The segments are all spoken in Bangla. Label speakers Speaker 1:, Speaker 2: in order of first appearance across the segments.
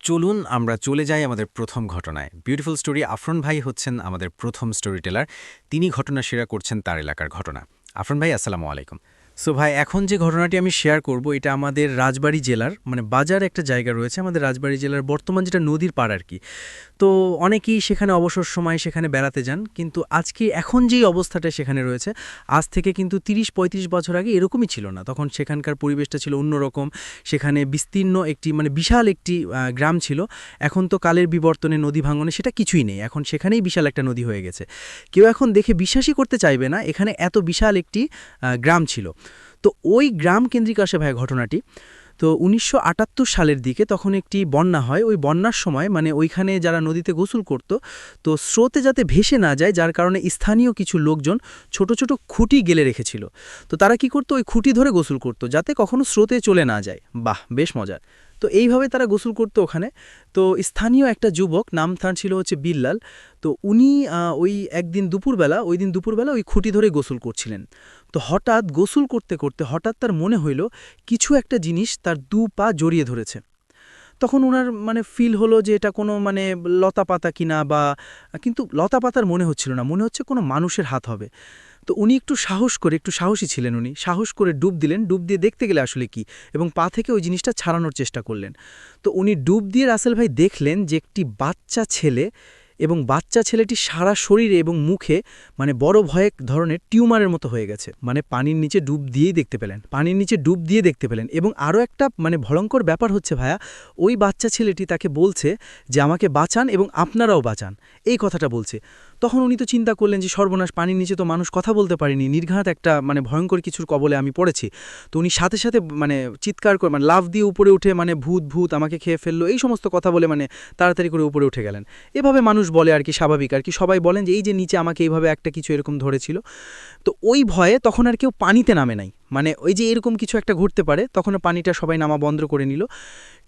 Speaker 1: চলুন আমরা চলে যাই আমাদের প্রথম ঘটনায়। বিউটিফুল স্টোরি আফরন ভাই হচ্ছেন আমাদের প্রথম স্টোরি টেলার। তিনি ঘটনা শেয়ার করছেন তার এলাকার ঘটনা। আফরন ভাই, আসসালামু আলাইকুম। সো ভাই, এখন যে ঘটনাটি আমি শেয়ার করব এটা আমাদের রাজবাড়ী জেলার বাজার একটা জায়গা রয়েছে আমাদের রাজবাড়ী জেলার, বর্তমান যেটা নদীর পাড় আর কি। তো অনেকেই সেখানে অবসর সময় সেখানে বেড়াতে যান, কিন্তু আজকে এখন যেই অবস্থাটা সেখানে রয়েছে, আজ থেকে কিন্তু ৩০-৩৫ বছর আগে এরকমই ছিল না। তখন সেখানকার পরিবেশটা ছিল অন্যরকম। সেখানে বিস্তীর্ণ একটি বিশাল একটি গ্রাম ছিল। এখন তো কালের বিবর্তনে নদী ভাঙনে সেটা কিছুই নেই, এখন সেখানেই বিশাল একটা নদী হয়ে গেছে। কেউ এখন দেখে বিশ্বাসই করতে চাইবে না এখানে এত বিশাল একটি গ্রাম ছিল। তো ওই গ্রাম কেন্দ্রিক আসে ভাই ঘটনাটি। তো ১৯৭৮ সালের দিকে তখন একটি বন্যা হয়। ওই বন্যার সময় ওইখানে যারা নদীতে গোসল করত, তো স্রোতে যাতে ভেসে না যায়, যার কারণে স্থানীয় কিছু লোকজন ছোট ছোট খুঁটি গেলে রেখেছিল। তো তারা কি করতো, ওই খুঁটি ধরে গোসল করত যাতে কখনো স্রোতে চলে না যায়। বাহ, বেশ মজার। তো এইভাবে তারা গোসল করতো ওখানে। তো স্থানীয় একটা যুবক, নাম তার ছিল বিল্লাল। তো উনি ওই দিন দুপুরবেলা ওই খুঁটি ধরে গোসল করছিলেন। তো হঠাৎ গোসল করতে করতে হঠাৎ তার মনে হইল কিছু একটা জিনিস তার দু পা জড়িয়ে ধরেছে। তখন উনার ফিল হলো যে এটা কোনো লতা পাতা কিনা, কিন্তু লতা পাতার মনে হচ্ছিল না, মনে হচ্ছে কোনো মানুষের হাত হবে। তো উনি একটু সাহসী ছিলেন, উনি সাহস করে ডুব দিলেন। ডুব দিয়ে দেখতে গেলে আসলে কি, এবং পা থেকে ওই জিনিসটা ছাড়ানোর চেষ্টা করলেন। তো উনি ডুব দিয়ে রাসেল ভাই দেখলেন যে একটি বাচ্চা ছেলে, এবং বাচ্চা ছেলেটি সারা শরীরে এবং মুখে বড় ভয়ের ধরনের টিউমারের মতো হয়ে গেছে। পানির নিচে ডুব দিয়ে দেখতে পেলেন। এবং আরও একটা ভয়ঙ্কর ব্যাপার হচ্ছে ভাইয়া, ওই বাচ্চা ছেলেটি তাকে বলছে যে আমাকে বাঁচান এবং আপনারাও বাঁচান, এই কথাটা বলছে। তখন উনি তো চিন্তা করলেন যে সর্বনাশ, পানির নিচে তো মানুষ কথা বলতে পারেনি, নির্ঘাত একটা ভয়ঙ্কর কিছুর কবলে আমি পড়েছি। তো উনি সাথে সাথে চিৎকার করে লাফ দিয়ে উপরে উঠে ভূত ভূত আমাকে খেয়ে ফেললো, এই সমস্ত কথা বলে তাড়াতাড়ি করে উপরে উঠে গেলেন। এভাবে মানুষ বলে আর কি, স্বাভাবিক আর কি, সবাই বলেন যে এই যে নিচে আমাকে এইভাবে একটা কিছু এরকম ধরেছিল। তো ওই ভয়ে তখন আর কেউ পানিতে নামে নাই, ওই যে এরকম কিছু একটা ঘটতে পারে, তখন পানিটা সবাই নামা বন্ধ করে নিল।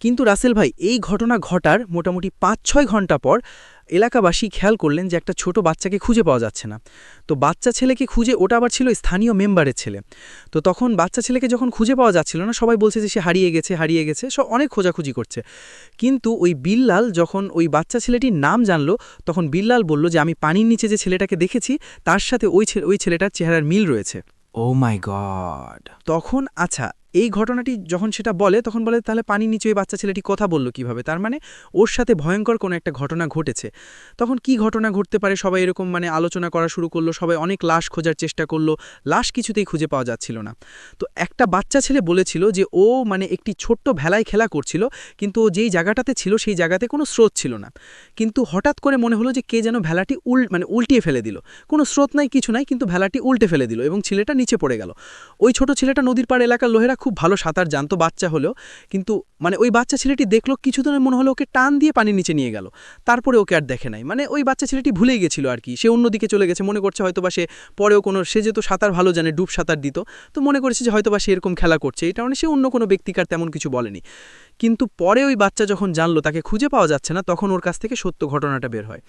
Speaker 1: কিন্তু রাসেল ভাই, এই ঘটনা ঘটার মোটামুটি ৫-৬ ঘন্টা পর এলাকাবাসী খেয়াল করলেন যে একটা ছোট বাচ্চাকে খুঁজে পাওয়া যাচ্ছে না। তো বাচ্চা ছেলেকে খুঁজে, ওটা আবার ছিল স্থানীয় মেম্বারের ছেলে। তো তখন বাচ্চা ছেলেকে যখন খুঁজে পাওয়া যাচ্ছিল না, সবাই বলছে যে সে হারিয়ে গেছে, সব অনেক খোঁজাখুঁজি করছে। কিন্তু ওই বিল্লাল যখন ওই বাচ্চা ছেলেটির নাম জানলো, তখন বিল্লাল বলল যে আমি পানির নিচে যে ছেলেটাকে দেখেছি তার সাথে ওই ছেলেটার চেহারার মিল রয়েছে।
Speaker 2: ও মাই গড!
Speaker 1: তখন আচ্ছা, এই ঘটনাটি যখন সেটা বলে, তখন বলে তাহলে পানির নিচে ওই বাচ্চা ছেলেটি কথা বলল কিভাবে? তার ওর সাথে ভয়ঙ্কর কোনো একটা ঘটনা ঘটেছে। তখন কি ঘটনা ঘটতে পারে সবাই এরকম আলোচনা করা শুরু করলো। সবাই অনেক লাশ খোঁজার চেষ্টা করলো, লাশ কিছুতেই খুঁজে পাওয়া যাচ্ছিল না। তো একটা বাচ্চা ছেলে বলেছিল যে ও একটি ছোট্ট ভেলায় খেলা করছিল, কিন্তু ও যেই জায়গাটাতে ছিল সেই জায়গাতে কোনো স্রোত ছিল না। কিন্তু হঠাৎ করে মনে হলো যে কে যেন ভেলাটি উল্টিয়ে ফেলে দিল। কোনো স্রোত নাই, কিছু নাই, কিন্তু ভেলাটি উল্টে ফেলে দিল এবং ছেলেটা নিচে পড়ে গেল। ওই ছোট ছেলেটা নদীর পাড় এলাকার লোহেরা খুব ভালো সাঁতার জানতো, বাচ্চা হলেও। কিন্তু ওই বাচ্চা ছেলেটি দেখলো, কিছুদিনের মনে হলো ওকে টান দিয়ে পানির নিচে নিয়ে গেল। তারপরে ওকে আর দেখে নাই, ওই বাচ্চা ছেলেটি ভুলেই গেছিল আর কি, সে অন্যদিকে চলে গেছে, মনে করছে হয়তোবা সে পরেও সে যেহেতু সাঁতার ভালো জানে, ডুব সাঁতার দিত, তো মনে করেছে যে হয়তোবা সে এরকম খেলা করছে, এটা সে অন্য কোনো ব্যক্তিকার তেমন কিছু বলেনি। কিন্তু পরে ওই বাচ্চা যখন জানলো তাকে খুঁজে পাওয়া যাচ্ছে না, তখন ওর কাছ থেকে সত্য ঘটনাটা বের হয়।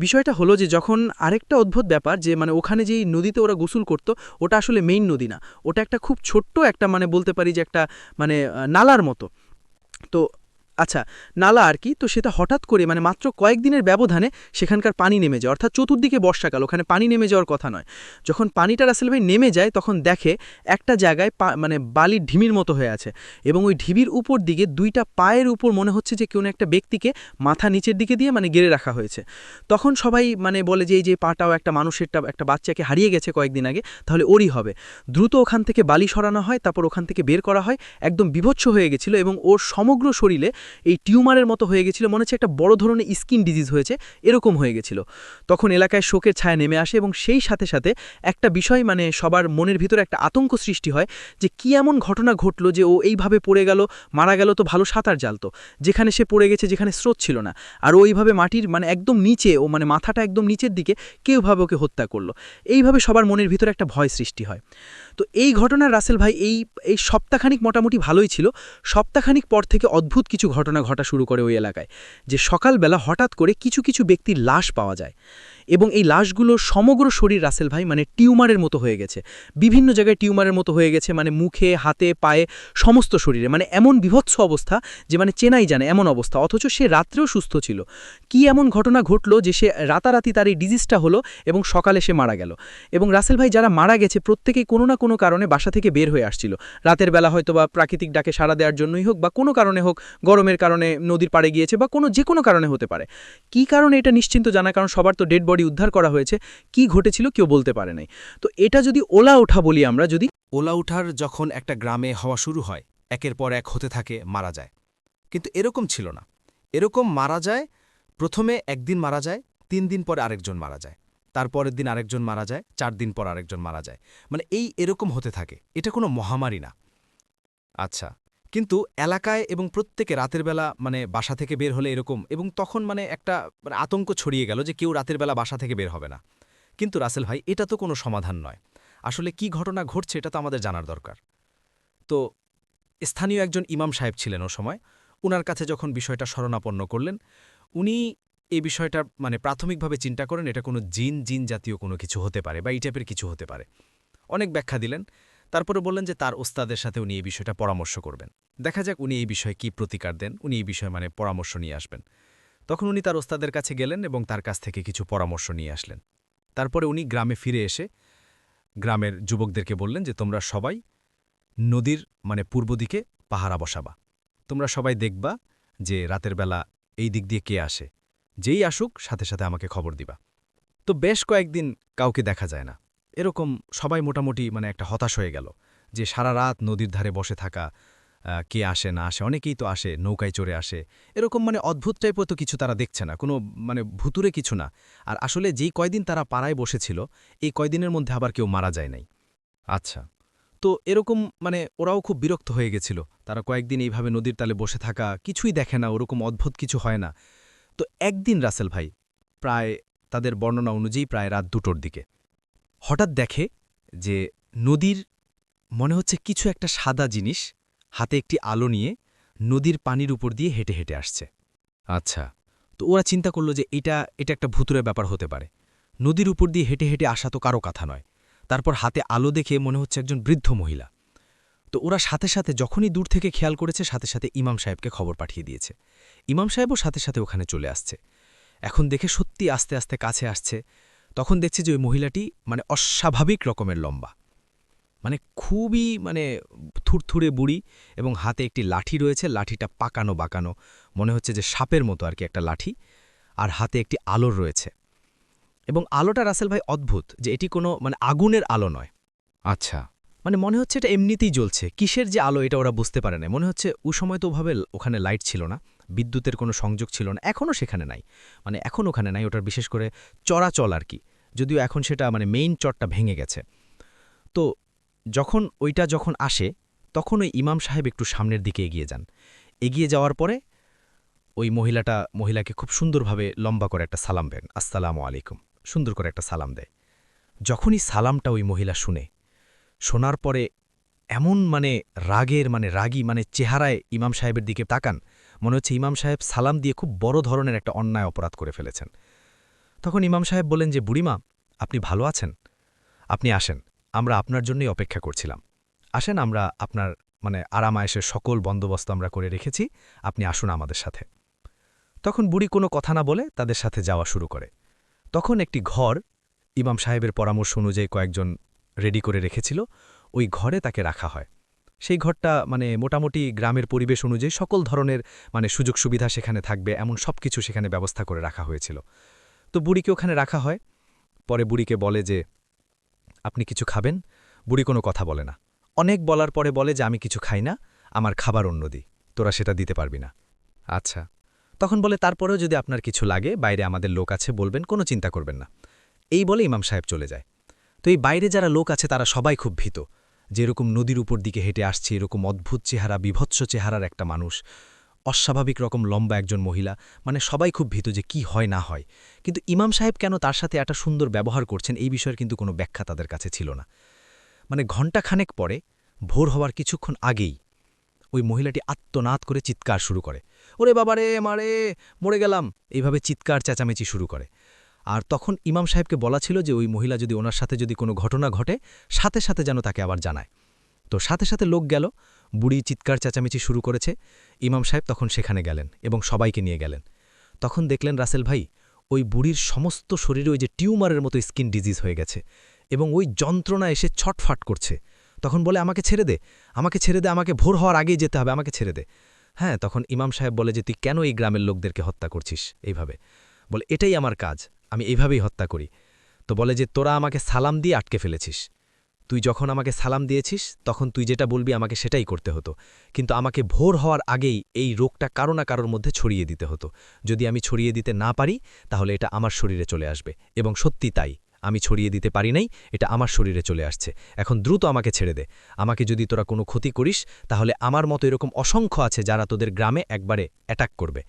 Speaker 1: বিষয়টা হলো যে যখন আরেকটা অদ্ভুত ব্যাপার, যে ওখানে যেই নদীতে ওরা গোসল করতো, ওটা আসলে মেইন নদী না, ওটা একটা খুব ছোট্ট একটা বলতে পারি যে একটা নালার মতো। তো আচ্ছা, নালা আর কি। তো সেটা হঠাৎ করে মাত্র কয়েকদিনের ব্যবধানে সেখানকার পানি নেমে যায়, অর্থাৎ চতুর্দিকে বর্ষাকাল, ওখানে পানি নেমে যাওয়ার কথা নয়। যখন পানিটা রাসেল ভাই নেমে যায়, তখন দেখে একটা জায়গায় বালির ঢিমির মতো হয়ে আছে, এবং ওই ঢিবির উপর দিকে দুইটা পায়ের উপর মনে হচ্ছে যে কোনো একটা ব্যক্তিকে মাথা নিচের দিকে দিয়ে গেড়ে রাখা হয়েছে। তখন সবাই বলে যে এই যে পাটাও একটা মানুষেরটা, একটা বাচ্চাকে হারিয়ে গেছে কয়েকদিন আগে, তাহলে ওরই হবে। দ্রুত ওখান থেকে বালি সরানো হয়, তারপর ওখান থেকে বের করা হয়। একদম বিভৎস হয়ে গেছিল, এবং ওর সমগ্র শরীরে এই টিউমারের মতো হয়ে গেছিল, মনে হচ্ছে একটা বড় ধরনের স্কিন ডিজিজ হয়েছে, এরকম হয়ে গেছিল। তখন এলাকায় শোকের ছায়া নেমে আসে, এবং সেই সাথে সাথে একটা বিষয় সবার মনের ভিতরে একটা আতঙ্ক সৃষ্টি হয় যে কি এমন ঘটনা ঘটলো যে ও এইভাবে পড়ে গেল, মারা গেল। তো ভালো সাঁতার জানতো, যেখানে সে পড়ে গেছে, যেখানে স্রোত ছিল না, আর ওইভাবে মাটির একদম নিচে, ও মাথাটা একদম নিচের দিকে, কেউভাবে ওকে হত্যা করলো। এইভাবে সবার মনের ভিতরে একটা ভয় সৃষ্টি হয়। তো এই ঘটনার রাসেল ভাই এই সপ্তাহখানিক মোটামুটি ভালোই ছিল। সপ্তাহখানিক পর থেকে অদ্ভুত কিছু ঘটনা ঘটা শুরু করে ওই এলাকায়, যে সকালবেলা হঠাৎ করে কিছু কিছু ব্যক্তির লাশ পাওয়া যায়,
Speaker 2: এবং এই লাশগুলো সমগ্র শরীর রাসেল ভাই মানে টিউমারের মতো হয়ে গেছে, বিভিন্ন জায়গায় টিউমারের মতো হয়ে গেছে, মানে মুখে, হাতে, পায়ে, সমস্ত শরীরে, মানে এমন বিভৎস অবস্থা যে মানে চেনাই জানে এমন অবস্থা, অথচ সে রাত্রেও সুস্থ ছিল। কি এমন ঘটনা ঘটলো যে সে রাতারাতি তার এই ডিজিজটা হলো এবং সকালে সে মারা গেল। এবং রাসেল ভাই যারা মারা গেছে প্রত্যেকেই কোনো না কোনো কারণে বাসা থেকে বের হয়ে আসছিল রাতের বেলা, হয়তো বা প্রাকৃতিক ডাকে সাড়া দেওয়ার জন্যই হোক বা কোনো কারণে হোক, গরমের কারণে নদীর পাড়ে গিয়েছে বা যে কোনো কারণে হতে পারে। কি কারণে এটা নিশ্চিন্ত জানা, কারণ সবার তো ডেড বডি উদ্ধার করা হয়েছে, কি ঘটেছিল কেউ বলতে পারে নাই। তো এটা যদি ওলা ওঠা বলি আমরা, যদি
Speaker 3: ওলা উঠার যখন একটা গ্রামে হওয়া শুরু হয়, একের পর এক হতে থাকে, মারা যায়। কিন্তু এরকম ছিল না। এরকম মারা যায়, প্রথমে একদিন মারা যায়, ৩ দিন পরে আরেকজন মারা যায়, তারপরের দিন আরেকজন মারা যায়, ৪ দিন পর আরেকজন মারা যায়, মানে এরকম হতে থাকে। এটা কোনো মহামারী না। আচ্ছা, কিন্তু এলাকায় এবং প্রত্যেকে রাতের বেলা মানে বাসা থেকে বের হলে এরকম, এবং তখন মানে একটা আতঙ্ক ছড়িয়ে গেল যে কেউ রাতের বেলা বাসা থেকে বের হবে না। কিন্তু রাসেল ভাই, এটা তো কোনো সমাধান নয়। আসলে কি ঘটনা ঘটছে এটা তো আমাদের জানার দরকার। তো স্থানীয় একজন ইমাম সাহেব ছিলেন ও সময়। উনার কাছে যখন বিষয়টা শরণাপন্ন করলেন, উনি এই বিষয়টা মানে প্রাথমিকভাবে চিন্তা করেন এটা কোনো জিন জাতীয় কোনো কিছু হতে পারে বা এই টাইপের কিছু হতে পারে। অনেক ব্যাখ্যা দিলেন, তারপরে বললেন যে তার ওস্তাদের সাথে উনি এই বিষয়টা পরামর্শ করবেন। দেখা যাক উনি এই বিষয়ে কি প্রতিকার দেন, উনি এই বিষয়ে মানে পরামর্শ নিয়ে আসবেন। তখন উনি তার ওস্তাদের কাছে গেলেন এবং তার কাছ থেকে কিছু পরামর্শ নিয়ে আসলেন। তারপরে উনি গ্রামে ফিরে এসে গ্রামের যুবকদেরকে বললেন যে তোমরা সবাই নদীর মানে পূর্ব দিকে পাহারা বসাবা। তোমরা সবাই দেখবা যে রাতের বেলা এই দিক দিয়ে কে আসে, যেই আসুক সাথে সাথে আমাকে খবর দিবা। তো বেশ কয়েকদিন কাউকে দেখা যায় না। এরকম সবাই মোটামুটি মানে একটা হতাশ হয়ে গেল যে সারা রাত নদীর ধারে বসে থাকা, কে আসে না আসে, অনেকেই তো আসে, নৌকায় চড়ে আসে, এরকম মানে অদ্ভুত টাইপও তো কিছু তারা দেখছে না, কোনো মানে ভুতুরে কিছু না। আর আসলে যেই কয়দিন তারা পাড়ায় বসেছিল, এই কয়দিনের মধ্যে আবার কেউ মারা যায় নাই। আচ্ছা, তো এরকম মানে ওরাও খুব বিরক্ত হয়ে গেছিল। তারা কয়েকদিন এইভাবে নদীর তালে বসে থাকা, কিছুই দেখে না, ওরকম অদ্ভুত কিছু হয় না। তো একদিন রাসেল ভাই প্রায় তাদের বর্ণনা অনুযায়ী প্রায় রাত ২টোর দিকে হঠাৎ দেখে যে নদীর মনে হচ্ছে কিছু একটা সাদা জিনিস হাতে একটি আলো নিয়ে নদীর পানির উপর দিয়ে হেঁটে হেঁটে আসছে। আচ্ছা, তো ওরা চিন্তা করল যে এটা একটা ভুতুরে ব্যাপার হতে পারে। নদীর উপর দিয়ে হেঁটে হেঁটে আসা তো কারো কথা নয়। তারপর হাতে আলো দেখে মনে হচ্ছে একজন বৃদ্ধ মহিলা। তো ওরা সাথে সাথে যখনই দূর থেকে খেয়াল করেছে, সাথে সাথে ইমাম সাহেবকে খবর পাঠিয়ে দিয়েছে। ইমাম সাহেবও সাথে সাথে ওখানে চলে আসছে। এখন দেখে সত্যি আস্তে আস্তে কাছে আসছে। তখন দেখছে যে ওই মহিলাটি মানে অস্বাভাবিক রকমের লম্বা, মানে খুবই মানে থুরথুরে বুড়ি, এবং হাতে একটি লাঠি রয়েছে, লাঠিটা পাকানো বাঁকানো, মনে হচ্ছে যে সাপের মতো আর কি একটা লাঠি, আর হাতে একটি আলোর রয়েছে। এবং আলোটা রাসেল ভাই অদ্ভুত যে এটি কোনো মানে আগুনের আলো নয়। আচ্ছা, মানে মনে হচ্ছে এটা এমনিতেই জ্বলছে, কিসের যে আলো এটা ওরা বুঝতে পারে না। মনে হচ্ছে ওই সময় তো ওভাবে ওখানে লাইট ছিল না, বিদ্যুতের কোনো সংযোগ ছিল না, এখনও সেখানে নাই, মানে এখন ওখানে নাই, ওটার বিশেষ করে চলাচল আর কি, যদিও এখন সেটা মানে মেইন চটটা ভেঙে গেছে। তো যখন আসে, তখন ওই ইমাম সাহেব একটু সামনের দিকে এগিয়ে যান। এগিয়ে যাওয়ার পরে ওই মহিলাকে খুব সুন্দরভাবে লম্বা করে একটা সালাম দেন, আসসালামু আলাইকুম, সুন্দর করে একটা সালাম দেয়। যখনই সালামটা ওই মহিলা শোনার পরে এমন মানে রাগী মানে চেহারায় ইমাম সাহেবের দিকে তাকান, মনে হচ্ছে ইমাম সাহেব সালাম দিয়ে খুব বড় ধরনের একটা অন্যায় অপরাধ করে ফেলেছেন। তখন ইমাম সাহেব বলেন যে বুড়িমা, আপনি ভালো আছেন? আপনি আসেন, আমরা আপনার জন্যই অপেক্ষা করছিলাম। আসেন, আমরা আপনার মানে আরামায়েশের সকল বন্দোবস্ত আমরা করে রেখেছি, আপনি আসুন আমাদের সাথে। তখন বুড়ি কোনো কথা না বলে তাদের সাথে যাওয়া শুরু করে। তখন একটি ঘর ইমাম সাহেবের পরামর্শ অনুযায়ী কয়েকজন রেডি করে রেখেছিল, ওই ঘরে তাকে রাখা হয়। সেই ঘরটা মানে মোটামুটি গ্রামের পরিবেশ অনুযায়ী সকল ধরনের মানে সুযোগ সুবিধা সেখানে থাকবে এমন সব কিছু সেখানে ব্যবস্থা করে রাখা হয়েছিল। তো বুড়িকে ওখানে রাখা হয়। পরে বুড়িকে বলে যে আপনি কিছু খাবেন? বুড়ি কোনো কথা বলে না। অনেক বলার পরে বলে যে আমি কিছু খাই না, আমার খাবার অন্য দিই, তোরা সেটা দিতে পারবি না। আচ্ছা, তখন বলে তারপরেও যদি আপনার কিছু লাগে, বাইরে আমাদের লোক আছে, বলবেন, কোনো চিন্তা করবেন না। এই বলে ইমাম সাহেব চলে যায়। তো এই বাইরে যারা লোক আছে তারা সবাই খুব ভীত, যে এরকম নদীর উপর দিকে হেঁটে আসছে এরকম অদ্ভুত চেহারা, বিভৎস চেহারার একটা মানুষ, অস্বাভাবিক রকম লম্বা একজন মহিলা, মানে সবাই খুব ভীত যে কি হয় না হয়। কিন্তু ইমাম সাহেব কেন তার সাথে একটা সুন্দর ব্যবহার করছেন এই বিষয়ের কিন্তু কোনো ব্যাখ্যা তাদের কাছে ছিল না। মানে ঘণ্টাখানেক পরে, ভোর হওয়ার কিছুক্ষণ আগেই ওই মহিলাটি আত্মনাদ করে চিৎকার শুরু করে, ওরে বাবারে মারে, মরে গেলাম, এইভাবে চিৎকার চেঁচামেচি শুরু করে।
Speaker 2: আর তখন ইমাম সাহেবকে বলা ছিল যে ওই মহিলা যদি ওনার সাথে যদি কোনো ঘটনা ঘটে সাথে সাথে যেন তাকে আবার জানায়। তো সাথে সাথে লোক গেল, বুড়ি চিৎকার চেঁচামেচি শুরু করেছে। ইমাম সাহেব তখন সেখানে গেলেন এবং সবাইকে নিয়ে গেলেন। তখন দেখলেন রাসেল ভাই ওই বুড়ির সমস্ত শরীরে ওই যে টিউমারের মতো স্কিন ডিজিজ হয়ে গেছে এবং ওই যন্ত্রণা এসে ছটফাট করছে। তখন বলে আমাকে ছেড়ে দে, আমাকে ছেড়ে দে, আমাকে ভোর হওয়ার আগেই যেতে হবে, আমাকে ছেড়ে দে। হ্যাঁ, তখন ইমাম সাহেব বলে যে তুই কেন এই গ্রামের লোকদেরকে হত্যা করছিস এইভাবে? বলে এটাই আমার কাজ, আমি এইভাবেই হত্যা করি। তো বলে যে তোরা আমাকে সালাম দিয়ে আটকে ফেলেছিস, তুই যখন আমাকে সালাম দিয়েছিস তখন তুই যেটা বলবি আমাকে সেটাই করতে হতো, কিন্তু আমাকে ভোর হওয়ার আগেই এই রোগটা কারো না কারোর মধ্যে ছড়িয়ে দিতে হতো। যদি আমি ছড়িয়ে দিতে না পারি তাহলে এটা আমার শরীরে চলে আসবে, এবং সত্যি তাই, আমি ছড়িয়ে দিতে পারি নাই, এটা আমার শরীরে চলে আসছে। এখন দ্রুত আমাকে ছেড়ে দে, আমাকে যদি তোরা কোনো ক্ষতি করিস তাহলে আমার মতো এরকম অসংখ্য আছে যারা তোদের গ্রামে একবারে অ্যাটাক করবে।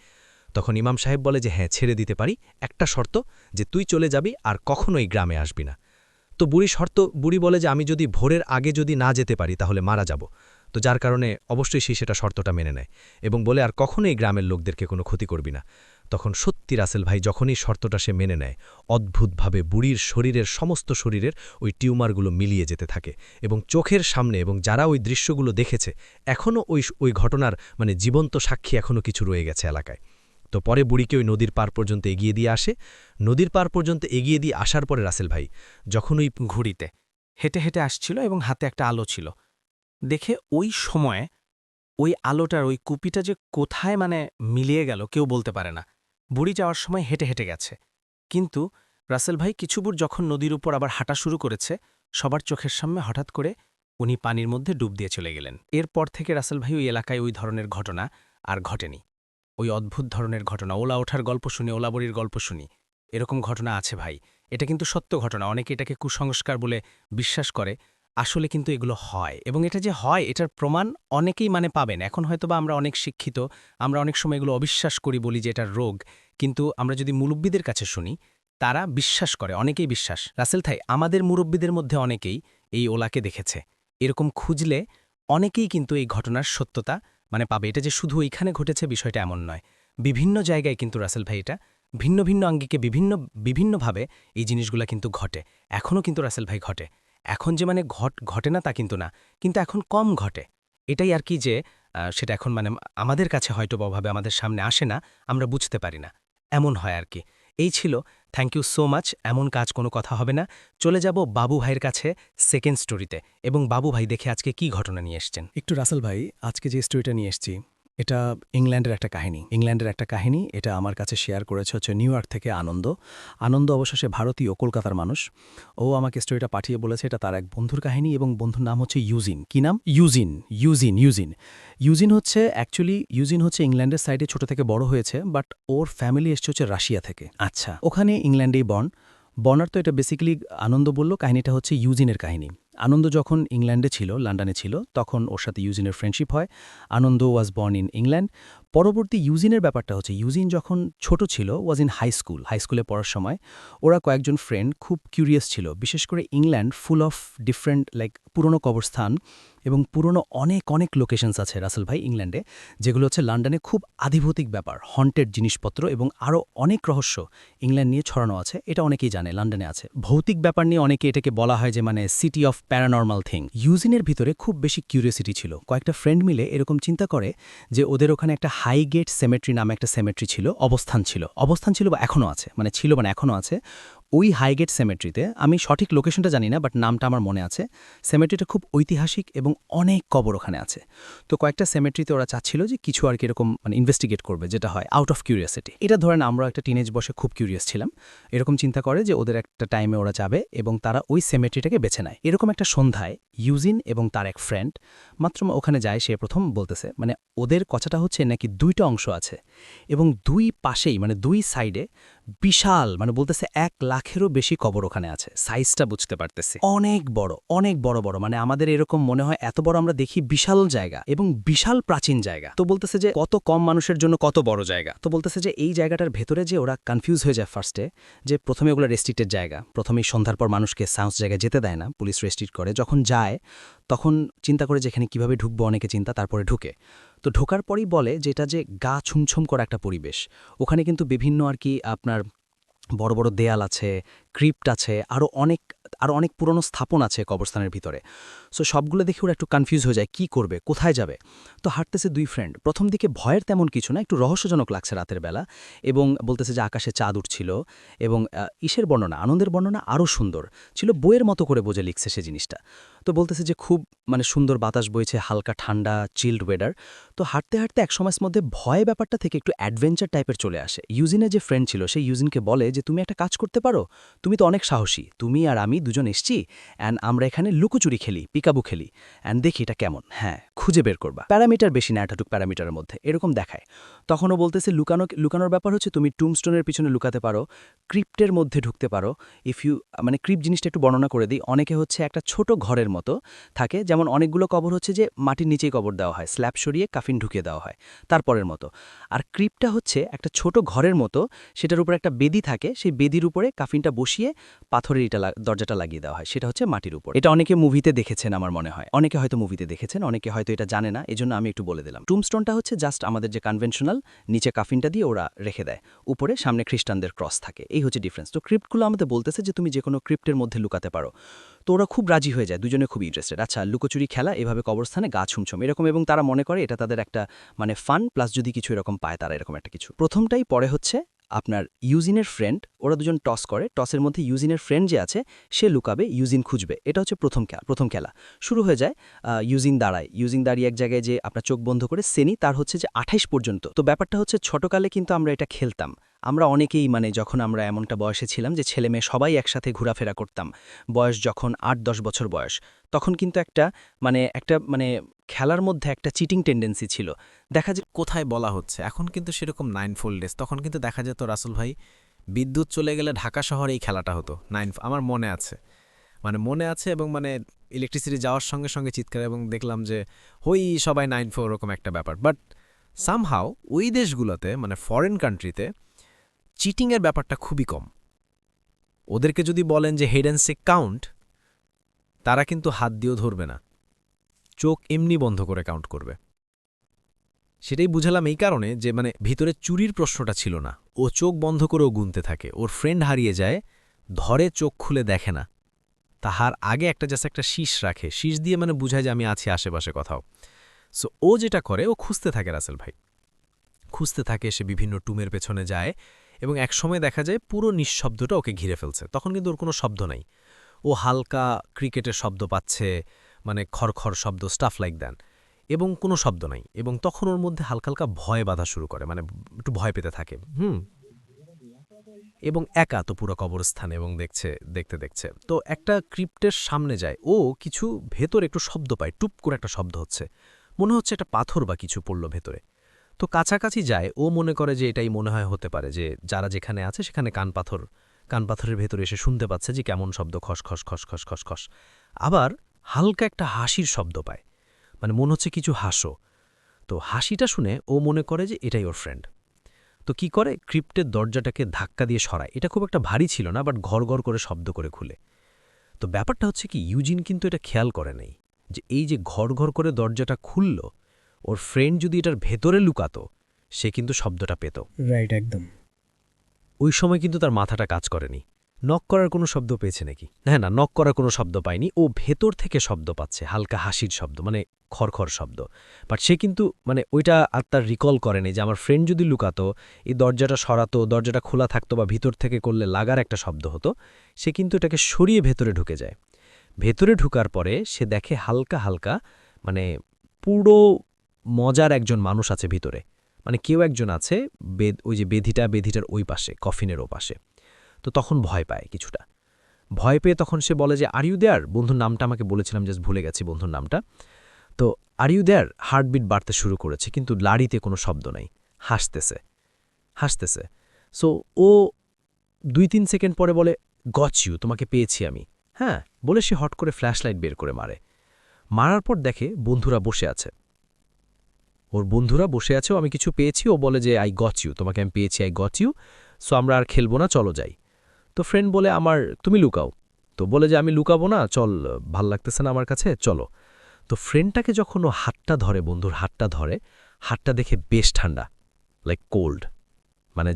Speaker 2: তখন ইমাম সাহেব বলে যে হ্যাঁ, ছেড়ে দিতে পারি, একটা শর্ত, যে তুই চলে যাবি আর কখনোই গ্রামে আসবি না। তো বুড়ি বলে যে আমি যদি ভোরের আগে যদি না যেতে পারি তাহলে মারা যাব। তো যার কারণে অবশ্যই সে সেটা শর্তটা মেনে নেয় এবং বলে আর কখনোই গ্রামের লোকদেরকে কোনো ক্ষতি করবি না। তখন সত্যি রাসেল ভাই যখনই শর্তটা সে মেনে নেয়, অদ্ভুতভাবে বুড়ির শরীরের সমস্ত শরীরের ওই টিউমারগুলো মিলিয়ে যেতে থাকে এবং চোখের সামনে, এবং যারা ওই দৃশ্যগুলো দেখেছে এখনও ওই ঘটনার মানে জীবন্ত সাক্ষী এখনও কিছু রয়ে গেছে এলাকায়। তো পরে বুড়িকে ওই নদীর পার পর্যন্ত এগিয়ে দিয়ে আসে। নদীর পার পর্যন্ত এগিয়ে দিয়ে আসার পরে রাসেল ভাই যখন ওই
Speaker 1: ঘুড়িতে হেঁটে হেঁটে আসছিল এবং হাতে একটা আলো ছিল, দেখে ওই সময়ে ওই আলোটার ওই কুপিটা যে কোথায় মানে মিলিয়ে গেল কেউ বলতে পারে না। বুড়ি যাওয়ার সময় হেঁটে হেঁটে গেছে, কিন্তু রাসেল ভাই কিছুদূর যখন নদীর উপর আবার হাঁটা শুরু করেছে, সবার চোখের সামনে হঠাৎ করে উনি পানির মধ্যে ডুব দিয়ে চলে গেলেন। এরপর থেকে রাসেল ভাই ওই এলাকায় ওই ধরনের ঘটনা আর ঘটেনি। ওই অদ্ভুত ধরনের ঘটনা, ওলা ওঠার গল্প শুনি, ওলাবড়ির গল্প শুনি, এরকম ঘটনা আছে ভাই। এটা কিন্তু সত্য ঘটনা, অনেকে এটাকে কুসংস্কার বলে বিশ্বাস করে, আসলে কিন্তু এগুলো হয়, এবং এটা যে হয় এটার প্রমাণ অনেকেই মানে পাবেন। এখন হয়তোবা আমরা অনেক শিক্ষিত, আমরা অনেক সময় এগুলো অবিশ্বাস করি, বলি যে এটা রোগ, কিন্তু আমরা যদি মুরব্বীদের কাছে শুনি তারা বিশ্বাস করে, অনেকেই বিশ্বাস। রাসেল ভাই আমাদের মুরব্বীদের মধ্যে অনেকেই এই ওলাকে দেখেছে, এরকম খুঁজলে অনেকেই কিন্তু এই ঘটনার সত্যতা মানে পাবে। এটা যে শুধু এইখানে ঘটেছে বিষয়টা এমন নয়, বিভিন্ন জায়গায় কিন্তু রাসেল ভাই এটা ভিন্ন ভিন্ন আঙ্গিকে বিভিন্নভাবে এই জিনিসগুলা কিন্তু ঘটে, এখনও কিন্তু রাসেল ভাই ঘটে। এখন যে মানে ঘটে না তা কিন্তু না, কিন্তু এখন কম ঘটে, এটাই আর কি, যে সেটা এখন মানে আমাদের কাছে হয়তো অভাবে আমাদের সামনে আসে না, আমরা বুঝতে পারি না, এমন হয় আর কি। এই ছিল, থ্যাংক ইউ সো মাচ। এমন কাজ কোনো কথা হবে না। চলে যাব বাবু ভাইয়ের কাছে সেকেন্ড স্টোরিতে, এবং বাবু ভাই দেখে আজকে কি ঘটনা নিয়ে এসছেন।
Speaker 4: একটু রাসেল ভাই, আজকে যে স্টোরিটা নিয়ে এসেছি এটা ইংল্যান্ডের একটা কাহিনী। এটা আমার কাছে শেয়ার করেছে হচ্ছে নিউ ইয়র্ক থেকে আনন্দ অবশ্য সে ভারতীয়, কলকাতার মানুষ। ও আমাকে স্টোরিটা পাঠিয়ে বলেছে এটা তার এক বন্ধুর কাহিনী, এবং বন্ধুর নাম হচ্ছে ইউজিন। কি নাম? ইউজিন হচ্ছে ইংল্যান্ডের সাইডে ছোট থেকে বড় হয়েছে, বাট ওর ফ্যামিলি এসছে হচ্ছে রাশিয়া থেকে।
Speaker 2: আচ্ছা,
Speaker 4: ওখানে ইংল্যান্ডেই বর্নার। তো এটা বেসিক্যালি আনন্দ বলল, কাহিনীটা হচ্ছে ইউজিনের কাহিনী। আনন্দ যখন ইংল্যান্ডে ছিল, লন্ডনে ছিল, তখন ওর সাথে ইউজিনের ফ্রেন্ডশিপ হয়। আনন্দ ওয়াজ বর্ন ইন ইংল্যান্ড। পরবর্তী ইউজিনের ব্যাপারটা হচ্ছে, ইউজিন যখন ছোট ছিল, ওয়াজ ইন হাই স্কুলে পড়ার সময় ওরা কয়েকজন ফ্রেন্ড খুব কিউরিয়াস ছিল, বিশেষ করে ইংল্যান্ড ফুল অফ ডিফারেন্ট পুরনো কবরস্থান এবং পুরনো অনেক লোকেশনস আছে রাসেল ভাই ইংল্যান্ডে, যেগুলো হচ্ছে লন্ডনে খুব আধিভৌতিক ব্যাপার, হন্টেড জিনিসপত্র এবং আরও অনেক রহস্য ইংল্যান্ড নিয়ে ছড়ানো আছে। এটা অনেকেই জানে লন্ডনে আছে। ভৌতিক ব্যাপার নিয়ে অনেকে এটাকে বলা হয় যে মানে সিটি অফ প্যারানর্মাল থিং। ইউজিনের ভিতরে খুব বেশি কিউরিয়াসিটি ছিল। কয়েকটা ফ্রেন্ড মিলে এরকম চিন্তা করে যে ওদের ওখানে একটা হাইগেট সেমেট্রি নামে একটা সেমেট্রি ছিল, অবস্থান ছিল বা এখনও আছে, এখনও আছে। ওই হাইগেট সেমেট্রিতে, আমি সঠিক লোকেশনটা জানি না, বাট নামটা আমার মনে আছে। সেমেট্রিটা খুব ঐতিহাসিক এবং অনেক কবর ওখানে আছে। তো কয়েকটা সেমেট্রিতে ওরা চাচ্ছিল যে কিছু আর কি এরকম মানে ইনভেস্টিগেট করবে, যেটা হয় আউট অফ কিউরিয়াসিটি। এটা ধরেন আমরা একটা টিনেজ বসে খুব কিউরিয়াস ছিলাম, এরকম চিন্তা করে যে ওদের একটা টাইমে ওরা যাবে এবং তারা ওই সেমেট্রিটাকে বেছে নেয়। এরকম একটা সন্ধ্যায় ইউজিন এবং তার এক ফ্রেন্ড মাত্র ওখানে যায়। সে প্রথম বলতেছে মানে ওদের কথাটা হচ্ছে নাকি দুইটা অংশ আছে এবং দুই পাশেই মানে দুই সাইডে বিশাল, মানে বলতেছে 1 লাখেরও বেশি কবর ওখানে আছে। সাইজটা বুঝতে পারতেছি, অনেক বড়, মানে আমাদের এরকম মনে হয় এত বড় আমরা দেখি, বিশাল জায়গা এবং বিশাল প্রাচীন জায়গা। তো বলতেছে যে কত কম মানুষের জন্য কত বড় জায়গা। তো বলতেছে যে এই জায়গাটার ভেতরে যে ওরা কনফিউজ হয়ে যায় ফার্স্টে, যে প্রথমে ওগুলো রেস্ট্রিক্টেড জায়গা, প্রথমেই সন্ধ্যার পর মানুষকে সাউন্স জায়গায় যেতে দেয় না, পুলিশ রেস্ট্রিক্ট করে। যখন যায় তখন চিন্তা করে যেখানে কিভাবে ঢুকবো, অনেকে চিন্তা, তারপরে ঢুকে। তো ঢোকার পরই বলে যেটা যে গা ছুমছুম করা একটা পরিবেশ। ওখানে কিন্তু বিভিন্ন আর কি আপনার বড় বড় দেয়াল আছে, ক্রিপ্ট আছে, আরও অনেক পুরনো স্থাপন আছে কবরস্থানের ভিতরে। সো সবগুলো দেখে ওরা একটু কনফিউজ হয়ে যায়, কি করবে, কোথায় যাবে। তো হাঁটতেছে দুই ফ্রেন্ড। প্রথম দিকে ভয়ের তেমন কিছু না, একটু রহস্যজনক লাগছে রাতের বেলা, এবং বলতেছে যে আকাশে চাঁদ উঠছিল, এবং ইসের বর্ণনা, আনন্দের বর্ণনা আরও সুন্দর ছিল, বইয়ের মতো করে বোঝে লিখছে সে জিনিসটা। তো বলতেছে যে খুব মানে সুন্দর বাতাস বইছে, হালকা ঠান্ডা চিল্ড ওয়েদার। তো হাঁটতে হাঁটতে এক সময়ের মধ্যে ভয় ব্যাপারটা থেকে একটু অ্যাডভেঞ্চার টাইপের চলে আসে। ইউজিনের যে ফ্রেন্ড ছিল সেই ইউজিনকে বলে যে তুমি একটা কাজ করতে পারো, তুমি তো অনেক সাহসী, তুমি আর আমি দুজন এসছি, অ্যান্ড আমরা এখানে লুকোচুরি খেলি, পিকাবু খেলি, অ্যান্ড দেখি এটা কেমন। হ্যাঁ, খুঁজে বের করবা, প্যারামিটার বেশি না, এতটুক প্যারামিটারের মধ্যে এরকম দেখায়। তখনও বলতেছে লুকানোর ব্যাপার হচ্ছে তুমি টুমস্টোনের পিছনে লুকাতে পারো, ক্রিপ্টের মধ্যে ঢুকতে পারো। মানে ক্রিপ্ট জিনিসটা একটু বর্ণনা করে দিই। অনেকে হচ্ছে একটা ছোট ঘরের মতো থাকে, যেমন অনেকগুলো কবর হচ্ছে যে মাটির নিচেই কবর দেওয়া হয়, স্ল্যাব সরিয়ে কাফিন ঢুকিয়ে দেওয়া হয় তারপরের মতো। আর ক্রিপ্টটা হচ্ছে একটা ছোট ঘরের মতো, সেটার উপর একটা বেদি থাকে, সেই বেদির উপরে কাফিনটা বসিয়ে পাথরের দরজাটা লাগিয়ে দেওয়া হয়, সেটা হচ্ছে মাটির উপর। এটা অনেকে মুভিতে দেখেছেন আমার মনে হয়, অনেকে হয়তো মুভিতে দেখেছেন, অনেকে হয়তো এটা জানে না, এজন্য আমি একটু বলে দিলাম। টুমস্টোনটা হচ্ছে জাস্ট আমাদের যে কনভেনশনাল, নিচে কাফিনটা দিয়ে ওরা রেখে দেয়, উপরে সামনে খ্রিস্টানদের ক্রস থাকে, এই হচ্ছে ডিফারেন্স। তো ক্রিপ্টগুলো আমাদের বলতেছে যে তুমি যে কোনো ক্রিপ্টের মধ্যে লুকাতে পারো। তো ওরা খুব রাজি হয়ে যায়, দুজনে খুব ইন্টারেস্টেড। আচ্ছা, লুকোচুরি খেলা এভাবে কবরস্থানে গা ছুমছম এরকম, এবং তারা মনে করে এটা তাদের একটা মানে ফান প্লাস যদি কিছু এরকম পায় তারা এরকম একটা কিছু। প্রথমটাই পরে হচ্ছে আপনার ইউজিনের ফ্রেন্ড, ওরা দুজন টস করে, টসের মধ্যে ইউজিনের ফ্রেন্ড যে আছে সে লুকাবে, ইউজিন খুঁজবে। এটা হচ্ছে প্রথম খেলা শুরু হয়ে যায়। ইউজিন দাঁড়িয়ে এক জায়গায় যে আপনার চোখ বন্ধ করে সেনি তার হচ্ছে যে 28 পর্যন্ত। তো ব্যাপারটা হচ্ছে ছোটকালে কিন্তু আমরা এটা খেলতাম, আমরা অনেকেই মানে যখন আমরা এমনটা বয়সে ছিলাম যে ছেলে মেয়ে সবাই একসাথে ঘোরাফেরা করতাম, বয়স যখন ৮-১০ বছর বয়স, তখন কিন্তু একটা মানে খেলার মধ্যে একটা চিটিং টেন্ডেন্সি ছিল। দেখা যায়
Speaker 5: কোথায় বলা হচ্ছে, এখন কিন্তু সেরকম 9 ডেজ, তখন কিন্তু দেখা যেত রাসুল ভাই বিদ্যুৎ চলে গেলে ঢাকা শহরে এই খেলাটা হতো আমার মনে আছে, মনে আছে, এবং ইলেকট্রিসিটি যাওয়ার সঙ্গে সঙ্গে চিৎকার, এবং দেখলাম যে হই সবাই 9-4 ওরকম একটা ব্যাপার। বাট সামহাও ওই দেশগুলোতে ফরেন কান্ট্রিতে চিটিংয়ের ব্যাপারটা খুবই কম। ওদেরকে যদি বলেন যে হেড অ্যান্ড সিক কাউন্ট, তারা কিন্তু হাত দিয়েও ধরবে না, চোখ এমনি বন্ধ করে কাউন্ট করবে। সেটাই বুঝালাম এই কারণে যে ভিতরে চুরির প্রশ্নটা ছিল না, ও চোখ বন্ধ করেও গুনতে থাকে, ওর ফ্রেন্ড হারিয়ে যায়, ধরে চোখ খুলে দেখে না, তাহার আগে জাস্ট একটা শীষ রাখে, শীষ দিয়ে বুঝায় যে আমি আছি আশেপাশে কোথাও। সো ও যেটা করে, ও খুঁজতে থাকে, রাসেল ভাই খুঁজতে থাকে, সে বিভিন্ন টুমের পেছনে যায়, এবং একসময় দেখা যায় পুরো নিঃশব্দটা ওকে ঘিরে ফেলছে, তখন কিন্তু ওর কোনো শব্দ নাই, ও হালকা ক্রিকেটের শব্দ পাচ্ছে, খড়খড় শব্দ, স্টাফ লাইক দ্যান, এবং কোনো শব্দ নাই, এবং তখন ওর মধ্যে হালকা হালকা ভয় বাঁধা শুরু করে, একটু ভয় পেতে থাকে, এবং একা তো পুরো কবরস্থানে, এবং দেখছে তো একটা ক্রিপ্টের সামনে যায়, ও কিছু ভেতর একটু শব্দ পায়, টুপ করে একটা শব্দ হচ্ছে, মনে হচ্ছে একটা পাথর বা কিছু পড়ল ভেতরে। তো কাছাকাছি যায়, ও মনে করে যে এটাই মনে হয় হতে পারে, যে যারা যেখানে আছে সেখানে কানপাথরের ভেতরে এসে শুনতে পাচ্ছে যে কেমন শব্দ, খস খস খস খস খস খস। আবার হালকা একটা হাসির শব্দ পায়, মনে হচ্ছে কিছু হাসো। তো হাসিটা শুনে ও মনে করে যে এটাই ওর ফ্রেন্ড। তো কি করে, ক্রিপ্টের দরজাটাকে ধাক্কা দিয়ে সরায়, এটা খুব একটা ভারী ছিল না, বাট ঘর ঘর করে শব্দ করে খুলে। তো ব্যাপারটা হচ্ছে কি, ইউজিন কিন্তু এটা খেয়াল করে নাই যে এই যে ঘর ঘর করে দরজাটা খুলল, ওর ফ্রেন্ড যদি এটার ভেতরে লুকাতো, সে কিন্তু শব্দটা পেত।
Speaker 2: রাইট, একদম।
Speaker 5: ওই সময় কিন্তু তার মাথাটা কাজ করেনি, নক করার কোনো শব্দ পেয়েছে নাকি, না, নক করার কোনো শব্দ পায়নি, ও ভেতর থেকে শব্দ পাচ্ছে, হালকা হাসির শব্দ, খড়খড় শব্দ। বাট সে কিন্তু ওইটা আর তার রিকল করেনি যে আমার ফ্রেন্ড যদি লুকাতো, এই দরজাটা সরাতো, দরজাটা খোলা থাকতো, বা ভিতর থেকে করলে লাগার একটা শব্দ হতো, সে কিন্তু এটাকে সরিয়ে ভেতরে ঢুকে যায়। ভেতরে ঢুকার পরে সে দেখে হালকা হালকা পুরো মজার একজন মানুষ আছে ভিতরে, কেউ একজন আছে, ওই যে বেধিটার ওই পাশে, কফিনের ও পাশে। তো তখন ভয় পায় কিছুটা, ভয় পেয়ে তখন সে বলে যে আর ইউ দেয়ার, বন্ধুর নামটা আমাকে বলেছিলাম, জাস্ট ভুলে গেছি বন্ধুর নামটা। তো আর ইউ দেয়ার, হার্টবিট বাড়তে শুরু করেছে, কিন্তু লাড়িতে কোনো শব্দ নাই, হাসতেছে। সো ও 2-3 সেকেন্ড পরে বলে গট ইউ, তোমাকে পেয়েছি আমি, হ্যাঁ বলে সে হট করে ফ্ল্যাশলাইট বের করে মারার পর দেখে বন্ধুরা বসে আছে, ওর বন্ধুরা বসে আছে, আমি কিছু পেয়েছি, ও বলে যে আই গট ইউ, তোমাকে আমি পেয়েছি, আই গট ইউ, সো আমরা আর খেলবো না, চলো যাই। তো ফ্রেন্ড বলে তুমি লুকাও, তো বলে যে আমি লুকাবো না, চল, ভাল লাগতেছে না আমার কাছে, চলো। তো ফ্রেন্ডটাকে যখন ও হাতটা ধরে, বন্ধুর হাতটা ধরে, হাতটা দেখে বেশ ঠান্ডা, লাইক কোল্ড,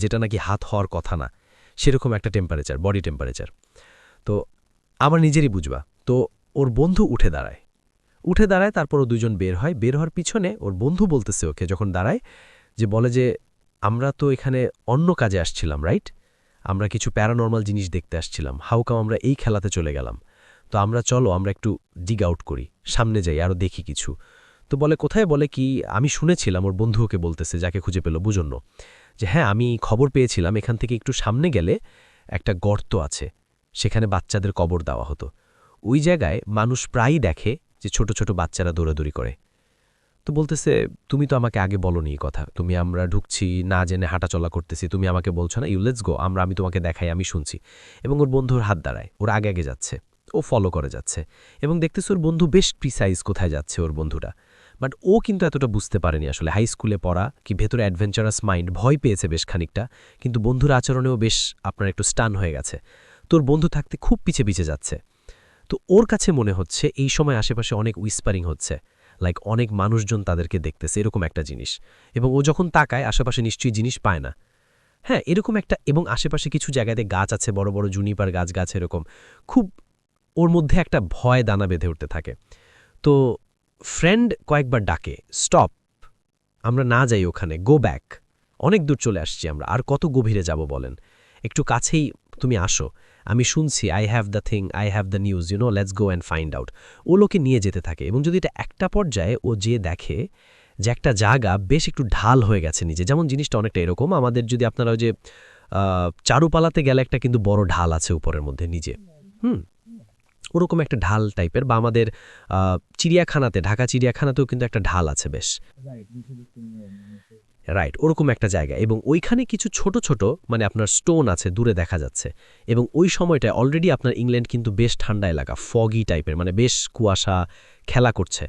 Speaker 5: যেটা নাকি হাত হওয়ার কথা না,
Speaker 6: সেরকম একটা টেম্পারেচার, বডি টেম্পারেচার। তো আমার নিজেরই বুঝবা। তো ওর বন্ধু উঠে দাঁড়ায়, তারপরও দুজন বের হওয়ার পিছনে ওর বন্ধু বলতেছে ওকে যখন দাঁড়ায়, যে বলে যে আমরা তো এখানে অন্য কাজে আসছিলাম, রাইট? আমরা কিছু প্যারানর্মাল জিনিস দেখতে আসছিলাম, হাউকাম আমরা এই খেলাতে চলে গেলাম। তো চলো আমরা একটু ডিগ আউট করি, সামনে যাই, আরও দেখি কিছু। তো বলে কোথায়? বলে কি আমি শুনেছিলাম, ওর বন্ধু ওকে বলতেছে যাকে খুঁজে পেল বুঝন্য, যে হ্যাঁ আমি খবর পেয়েছিলাম এখান থেকে একটু সামনে গেলে একটা গর্ত আছে, সেখানে বাচ্চাদের কবর দেওয়া হতো। ওই জায়গায় মানুষ প্রায়ই দেখে যে ছোট ছোট বাচ্চারা দৌড়াদৌড়ি করে। তো বলতেছে তুমি তো আমাকে আগে বলোনি এই কথা, আমরা ঢুকছি না জেনে হাঁটাচলা করতেছি, তুমি আমাকে বলছো না, ইউ লেটস গো, আমি তোমাকে দেখাই, আমি শুনছি। এবং ওর বন্ধুর হাত দাঁড়ায়, ওর আগে আগে যাচ্ছে, ও ফলো করে যাচ্ছে এবং দেখতেছে ওর বন্ধু বেশ প্রিসাইজ কোথায় যাচ্ছে ওর বন্ধুটা। বাট ও কিন্তু এতটা বুঝতে পারেনি আসলে, হাই স্কুলে পড়া কি ভেতরে অ্যাডভেঞ্চারাস মাইন্ড, ভয় পেয়েছে বেশ খানিকটা, কিন্তু বন্ধুর আচরণেও বেশ আপনার একটু স্টান হয়ে গেছে। তোর বন্ধু থাকতে খুব পিছে পিছে যাচ্ছে। তো ওর কাছে মনে হচ্ছে এই সময় আশেপাশে অনেক উইসপারিং হচ্ছে, লাইক অনেক মানুষজন তাদেরকে দেখতেছে, এরকম একটা জিনিস। এবং ও যখন তাকায় আশেপাশে নিশ্চয়ই জিনিস পায় না। হ্যাঁ, এরকম একটা, এবং আশেপাশে কিছু জায়গাতে গাছ আছে, বড় বড় জুনিপার গাছ এরকম, খুব ওর মধ্যে একটা ভয় দানা বেঁধে উঠতে থাকে। তো ফ্রেন্ড কয়েকবার ডাকে, স্টপ, আমরা না যাই ওখানে, গো ব্যাক, অনেক দূর চলে আসছি আমরা, আর কত গভীরে যাব বলেন, একটু কাছেই তুমি আসো, আমি শুনছি, I have the thing, I have the news, let's go and find out. ও লোকে নিয়ে যেতে থাকে, এবং যদি এটা একটা পর্যায়ে ও যে দেখে যে একটা জায়গা বেশ একটু ঢাল হয়ে গেছে নিচে, যেমন জিনিসটা অনেকটা এরকম আমাদের যদি আপনারা ওই যে চারুপালাতে গেলে একটা কিন্তু বড় ঢাল আছে উপরের মধ্যে নিজে, ওরকম একটা ঢাল টাইপের, বা আমাদের চিড়িয়াখানাতে, ঢাকা চিড়িয়াখানাতেও কিন্তু একটা ঢাল আছে বেশ, রাইট, ওরকম একটা জায়গা। এবং ওইখানে কিছু ছোট ছোট মানে আপনার স্টোন আছে, দূরে দেখা যাচ্ছে। এবং ওই সময়টায় অলরেডি আপনার ইংল্যান্ড কিন্তু বেশ ঠান্ডা এলাকা, ফগি টাইপের, মানে বেশ কুয়াশা খেলা করছে।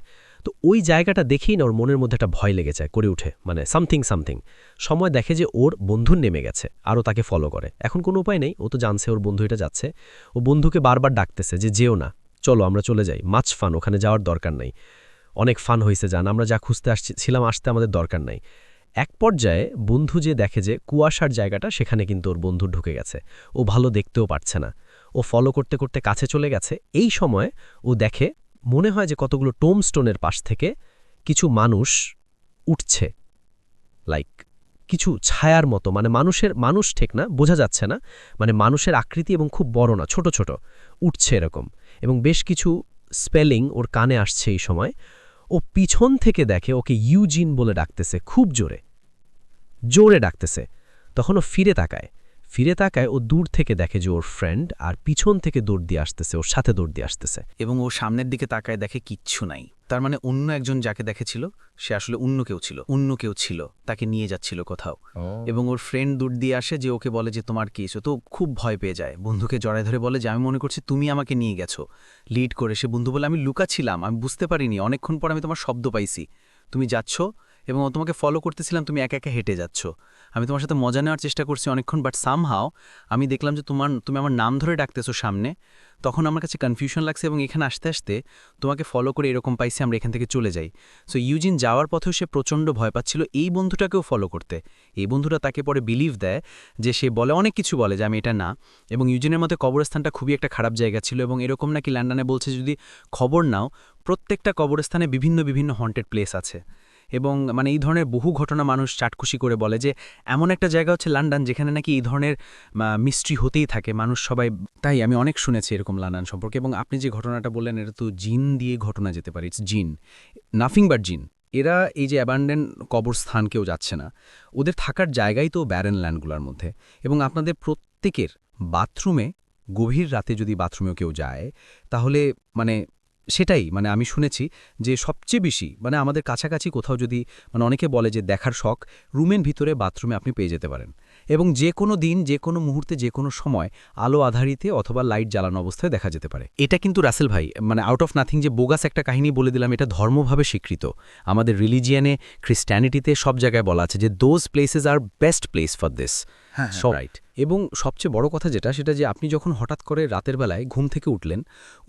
Speaker 6: তো ওই জায়গাটা দেখেই না ওর মনের মধ্যে একটা ভয় লেগে যায়, করে উঠে, মানে সামথিং সময় দেখে যে ওর বন্ধু নেমে গেছে, আরও তাকে ফলো করে। এখন কোনো উপায় নেই, ও তো জানছে ওর বন্ধু এটা যাচ্ছে, ও বন্ধুকে বারবার ডাকতেছে যে যেও না, চলো আমরা চলে যাই, মাছ ফান, ওখানে যাওয়ার দরকার নাই, অনেক ফান হয়েছে, যান, আমরা যা খুঁজতে আসছিলাম আসতে আমাদের দরকার নাই। এক পর্যায়ে বন্ধু যে দেখে যে কুয়াশার জায়গাটা, সেখানে কিন্তু ওর বন্ধু ঢুকে গেছে, ও ভালো দেখতেও পারছে না, ও ফলো করতে করতে কাছে চলে গেছে। এই সময় ও দেখে, মনে হয় যে কতগুলো টোমস্টোনের পাশ থেকে কিছু মানুষ উঠছে, লাইক কিছু ছায়ার মতো, মানে মানুষ ঠিক না, বোঝা যাচ্ছে না, মানে মানুষের আকৃতি এবং খুব বড় না, ছোট ছোট উঠছে এরকম। এবং বেশ কিছু স্পেলিং ওর কানে আসছে এই সময়। ও পিছন থেকে দেখে ওকে ইউজিন বলে ডাকতেছে, খুব জোরে ডাকতেছে। তখন ও ফিরে তাকায়, ও দূর থেকে দেখে যে ওর ফ্রেন্ড, আর পিছন থেকে দৌড় দিয়ে আসতেছে, ওর সাথে দৌড় দিয়ে আসতেছে।
Speaker 1: এবং ও সামনের দিকে তাকায়, দেখে কিচ্ছু নাই। তার মানে অন্য একজন যাকে দেখেছিল সে আসলে অন্য কেউ ছিল, তাকে নিয়ে যাচ্ছিল কোথাও। এবং ওর ফ্রেন্ড দূর দিয়ে আসে, যে ওকে বলে যে তোমার কি, তো খুব ভয় পেয়ে যায়, বন্ধুকে জড়ায় ধরে বলে যে আমি মনে করছি তুমি আমাকে নিয়ে গেছো লিড করে। সে বন্ধু বলে আমি লুকাচ্ছিলাম, আমি বুঝতে পারিনি, অনেকক্ষণ পর আমি তোমার শব্দ পাইছি, তুমি যাচ্ছ এবং তোমাকে ফলো করতেছিলাম, তুমি একা একা হেঁটে যাচ্ছ, আমি তোমার সাথে মজা নেওয়ার চেষ্টা করছি অনেকক্ষণ, বাট সামহাও আমি দেখলাম যে তুমি আমার নাম ধরে ডাকতেছো সামনে। তখন আমার কাছে কনফিউশন লাগছে, এবং এখানে আসতে আসতে তোমাকে ফলো করে এরকম পাইছি, আমরা এখান থেকে চলে যাই। সো ইউজিন যাওয়ার পথেও সে প্রচণ্ড ভয় পাচ্ছিল এই বন্ধুটাকেও ফলো করতে। এই বন্ধুটা তাকে পরে বিলিভ দেয়, যে সে বলে অনেক কিছু বলে যে আমি এটা না। এবং ইউজিনের মতে কবরস্থানটা খুবই একটা খারাপ জায়গা ছিল, এবং এরকম নাকি লন্ডনে বলছে যদি খবর নাও, প্রত্যেকটা কবরস্থানে বিভিন্ন হন্টেড প্লেস আছে। এবং মানে এই ধরনের বহু ঘটনা মানুষ চাটখুশি করে বলে যে এমন একটা জায়গা হচ্ছে লন্ডন, যেখানে নাকি এই ধরনের মিস্ট্রি হতেই থাকে, মানুষ সবাই। তাই আমি অনেক শুনেছি এরকম লন্ডন সম্পর্কে। এবং আপনি যে ঘটনাটা বললেন, এটা তো জিন দিয়ে ঘটনা যেতে পারে, ইটস জিন, নাথিং বাট জিন। এরা এই যে অ্যাবান্ডেন কবরস্থান কেউ যাচ্ছে না, ওদের থাকার জায়গাই তো ব্যারেন ল্যান্ডগুলোর মধ্যে। এবং আপনাদের প্রত্যেকের বাথরুমে, গভীর রাতে যদি বাথরুমেও কেউ যায়, তাহলে মানে সেটাই, মানে আমি শুনেছি যে সবচেয়ে বেশি, মানে আমাদের কাছাকাছি কোথাও যদি, মানে অনেকে বলে যে দেখার শখ, রুমের ভিতরে বাথরুমে আপনি পেয়ে যেতে পারেন। এবং যে কোনো দিন, যে কোনো মুহূর্তে, যে কোনো সময় আলো আধারিতে অথবা লাইট জ্বালানো অবস্থায় দেখা যেতে পারে। এটা কিন্তু রাসেল ভাই, মানে আউট অফ নাথিং যে বোগাস একটা কাহিনী বলে দিলাম, এটা ধর্মভাবে স্বীকৃত। আমাদের রিলিজিয়ানে, খ্রিস্টানিটিতে সব জায়গায় বলা আছে যে those places are best place for this.
Speaker 2: হ্যাঁ,
Speaker 1: রাইট।
Speaker 2: এবং সবচেয়ে বড় কথা যেটা সেটা যে আপনি যখন হঠাৎ করে রাতের বেলায় ঘুম থেকে উঠলেন,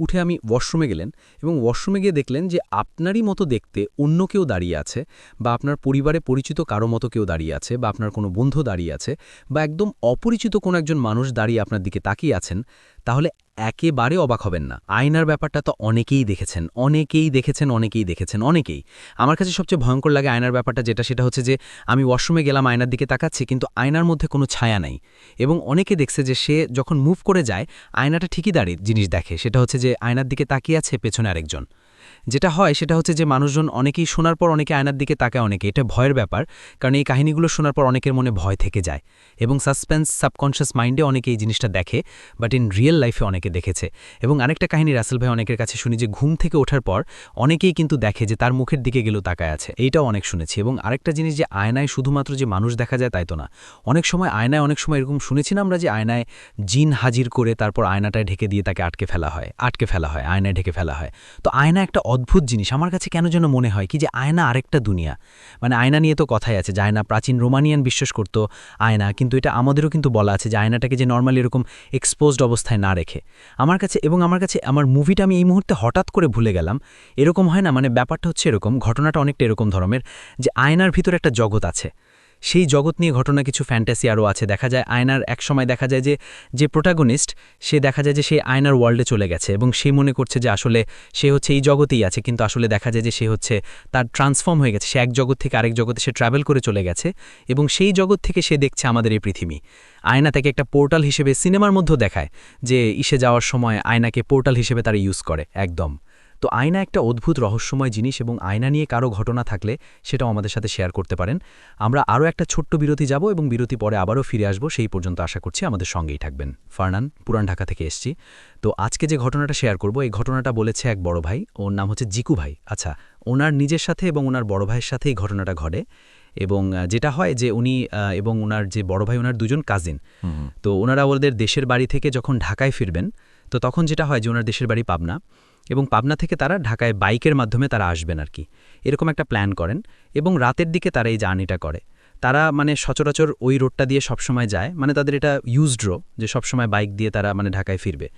Speaker 2: উঠে আমি ওয়াশরুমে গেলেন এবং ওয়াশরুমে গিয়ে দেখলেন যে আপনারই মতো দেখতে অন্য কেউ দাঁড়িয়ে আছে, বা আপনার পরিবারে পরিচিত কারো মতো কেউ দাঁড়িয়ে আছে, বা আপনার কোনো বন্ধু দাঁড়িয়ে আছে, বা একদম অপরিচিত কোনো একজন মানুষ দাঁড়িয়ে আপনার দিকে তাকিয়ে আছেন, তাহলে একেবারে অবাক হবেন না। আয়নার ব্যাপারটা তো অনেকেই দেখেছেন, অনেকেই। আমার কাছে সবচেয়ে ভয়ঙ্কর লাগে আয়নার ব্যাপারটা যেটা, সেটা হচ্ছে যে আমি ওয়াশরুমে গেলাম, আয়নার দিকে তাকাচ্ছি, কিন্তু আয়নার মধ্যে কোনো ছায়া নাই। এবং অনেকে দেখছে যে সে যখন মুভ করে যায়, আয়নাটা ঠিকই দাঁড়িয়ে জিনিস দেখে, সেটা হচ্ছে যে আয়নার দিকে তাকিয়ে আছে পেছনে আরেকজন। যেটা হয় সেটা হচ্ছে যে মানুষজন অনেকেই শোনার পর অনেকে আয়নার দিকে তাকায়, অনেকে, এটা ভয়ের ব্যাপার, কারণ এই কাহিনীগুলো শোনার পর অনেকের মনে ভয় থেকে যায় এবং সাসপেন্স সাবকনশিয়াস মাইন্ডে অনেকে এই জিনিসটা দেখে, বাট ইন রিয়েল লাইফে অনেকে দেখেছে। এবং আরেকটা কাহিনী রাসেল ভাই অনেকের কাছে শুনি যে ঘুম থেকে ওঠার পর অনেকেই কিন্তু দেখে যে তার মুখের দিকে গেলেও তাকায় আছে, এইটাও অনেক শুনেছি। এবং আরেকটা জিনিস যে আয়নায় শুধুমাত্র যে মানুষ দেখা যায় তাই তো না, অনেক সময় আয়নায় অনেক সময় এরকম শুনেছি না আমরা যে আয়নায় জিন হাজির করে তারপর আয়নাটায় ঢেকে দিয়ে তাকে আটকে ফেলা হয়, আয়নায় ঢেকে ফেলা হয়। তো আয়না একটা অদ্ভুত জিনিস, আমার কাছে কেন যেন মনে হয় কি যে আয়না আরেকটা দুনিয়া। মানে আয়না নিয়ে তো কথাই আছে যে আয়না, প্রাচীন রোমানিয়ান বিশ্বাস করত আয়না, কিন্তু এটা আমাদেরও কিন্তু বলা আছে যে আয়নাটাকে যে নর্মালি এরকম এক্সপোজড অবস্থায় না রেখে। আমার কাছে আমার মুভিটা আমি এই মুহূর্তে হঠাৎ করে ভুলে গেলাম, এরকম হয় না, মানে ব্যাপারটা হচ্ছে এরকম, ঘটনাটা অনেকটা এরকম ধরনের যে আয়নার ভিতরে একটা জগৎ আছে, সেই জগৎ নিয়ে ঘটনা কিছু ফ্যান্টাসি আরও আছে। দেখা যায় আয়নার এক সময় দেখা যায় যে প্রোটাগনিস্ট, সে দেখা যায় যে সে আয়নার ওয়ার্ল্ডে চলে গেছে এবং সে মনে করছে যে আসলে সে হচ্ছে এই জগতেই আছে, কিন্তু আসলে দেখা যায় যে সে হচ্ছে তার ট্রান্সফর্ম হয়ে গেছে, সে এক জগৎ থেকে আরেক জগতে সে ট্রাভেল করে চলে গেছে এবং সেই জগৎ থেকে সে দেখছে আমাদের এই পৃথিবী। আয়না তাকে একটা পোর্টাল হিসেবে সিনেমার মধ্যে দেখায় যে ইসে যাওয়ার সময় আয়নাকে পোর্টাল হিসেবে তারা ইউজ করে একদম। তো আয়না একটা অদ্ভুত রহস্যময় জিনিস এবং আয়না নিয়ে কারো ঘটনা থাকলে সেটাও আমাদের সাথে শেয়ার করতে পারেন। আমরা আরও একটা ছোট্ট বিরতি যাব এবং বিরতি পরে আবারও ফিরে আসব, সেই পর্যন্ত আশা করছি আমাদের সঙ্গেই থাকবেন। ফারনান, পুরান ঢাকা থেকে এসছি। তো আজকে যে ঘটনাটা শেয়ার করব, এই ঘটনাটা বলেছে এক বড় ভাই, ওর নাম হচ্ছে জিকু ভাই। আচ্ছা, ওনার নিজের সাথে এবং ওনার বড় ভাইয়ের সাথে এই ঘটনাটা ঘটে। এবং যেটা হয় যে উনি এবং ওনার যে বড় ভাই, ওনার দুজন কাজিন। তো ওনারা ওদের দেশের বাড়ি থেকে যখন ঢাকায় ফিরবেন, তো তখন যেটা হয় যে ওনার দেশের বাড়ি পাবনা, এবং পাবনা থেকে তারা ঢাকায় বাইকের মাধ্যমে তারা আসবেন আর কি, এরকম একটা প্ল্যান করেন এবং রাতের দিকে তারা এই জার্নিটা করে। তারা মানে সচরাচর ওই রোডটা দিয়ে সবসময় যায়, মানে তাদের এটা ইউজড রো যে সবসময় বাইক দিয়ে তারা মানে ঢাকায় ফিরবে।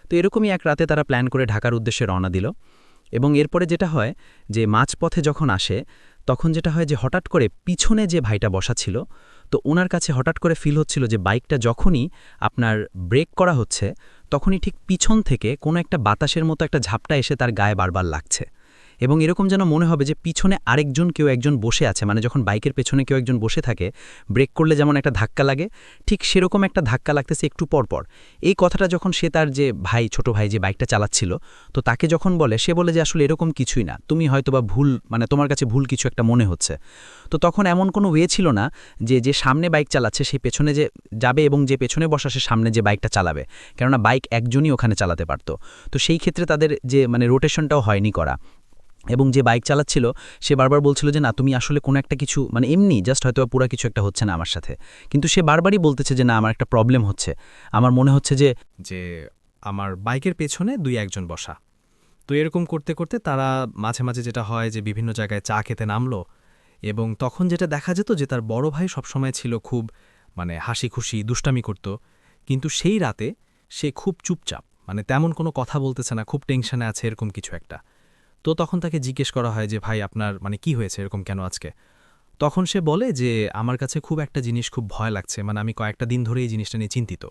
Speaker 2: তো এরকমই এক রাতে তারা প্ল্যান করে ঢাকার উদ্দেশ্যে রওনা দিল। এবং এরপরে যেটা হয় যে মাঝপথে যখন আসে, তখন যেটা হয় যে হঠাৎ করে পিছনে যে ভাইটা বসা ছিল, তো ওনার কাছে হঠাৎ করে ফিল হচ্ছিল যে বাইকটা যখনই আপনার ব্রেক করা হচ্ছে, তখনই ঠিক পিছন থেকে কোনো একটা বাতাসের মতো একটা ঝাপটা এসে তার গায়ে বারবার লাগছে। এবং এরকম যেন মনে হবে যে পিছনে কেউ একজন বসে আছে, মানে যখন বাইকের পেছনে কেউ একজন বসে থাকে, ব্রেক করলে যেমন একটা ধাক্কা লাগে, ঠিক সেরকম একটা ধাক্কা লাগতেছে একটু পরপর। এই কথাটা যখন সে তার যে ভাই, ছোট ভাই যে বাইকটা চালাচ্ছিল, তো তাকে যখন বলে, সে বলে যে আসলে এরকম কিছুই না, তুমি হয়তোবা ভুল, মানে তোমার কাছে ভুল কিছু একটা মনে হচ্ছে। তো তখন এমন কোনো ওয়ে ছিল না যে সামনে বাইক চালাচ্ছে সেই পেছনে যে যাবে এবং যে পেছনে বসা সে সামনে যে বাইকটা চালাবে, কেননা বাইক একজনই ওখানে চালাতে পারত। তো সেই ক্ষেত্রে তাদের যে মানে রোটেশনটাও হয়নি করা। এবং যে বাইক চালাচ্ছিল সে বারবার বলছিল যে না, তুমি আসলে কোনো একটা কিছু, মানে এমনি জাস্ট হয়তো পুরো কিছু একটা হচ্ছে না আমার সাথে, কিন্তু সে বারবারই বলতেছে যে না, আমার একটা প্রবলেম হচ্ছে, আমার মনে হচ্ছে যে
Speaker 3: আমার বাইকের পেছনে 2-1 জন বসা। তো এরকম করতে করতে তারা মাঝে মাঝে যেটা হয় যে বিভিন্ন জায়গায় চা খেতে নামলো, এবং তখন যেটা দেখা যেত যে তার বড় ভাই সবসময় ছিল খুব মানে হাসি খুশি দুষ্টামি করত, কিন্তু সেই রাতে সে খুব চুপচাপ, মানে তেমন কোনো কথা বলতেছে না, খুব টেনশনে আছে এরকম কিছু একটা। তো তখন তাকে জিজ্ঞেস করা হয় যে ভাই আপনার মানে কি হয়েছে এরকম কেন আজকে? তখন সে বলে যে আমার কাছে খুব একটা জিনিস খুব ভয় লাগছে, মানে আমি কয়েকটা দিন ধরে এই জিনিসটা নিয়ে চিন্তিত।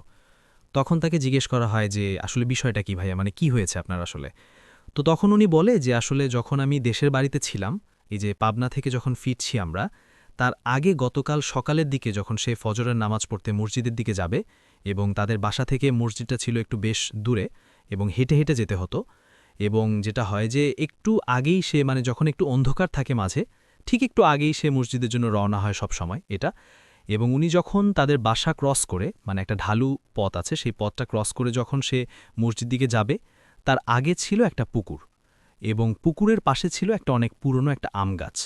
Speaker 3: তখন তাকে জিজ্ঞেস করা হয় যে আসলে বিষয়টা কি ভাইয়া, মানে কি হয়েছে আপনার আসলে? তো তখন উনি বলে যে আসলে যখন আমি দেশের বাড়িতে ছিলাম, এই যে পাবনা থেকে যখন ফিরছি আমরা, তার আগে গতকাল সকালের দিকে যখন সে ফজরের নামাজ পড়তে মসজিদের দিকে যাবে, এবং তাদের বাসা থেকে মসজিদটা ছিল একটু বেশ দূরে এবং হেঁটে হেঁটে যেতে হতো, এবং যেটা হয় যে একটু আগেই সে, মানে যখন একটু অন্ধকার থাকে মাঝে, ঠিক একটু আগেই সে মসজিদের জন্য রওনা হয় সব সময় এটা। এবং উনি যখন তাদের বাসা ক্রস করে, মানে একটা ঢালু পথ আছে, সেই পথটা ক্রস করে যখন সে মসজিদ দিকে যাবে, তার আগে ছিল একটা পুকুর, এবং পুকুরের পাশে ছিল একটা অনেক পুরনো একটা আম গাছ।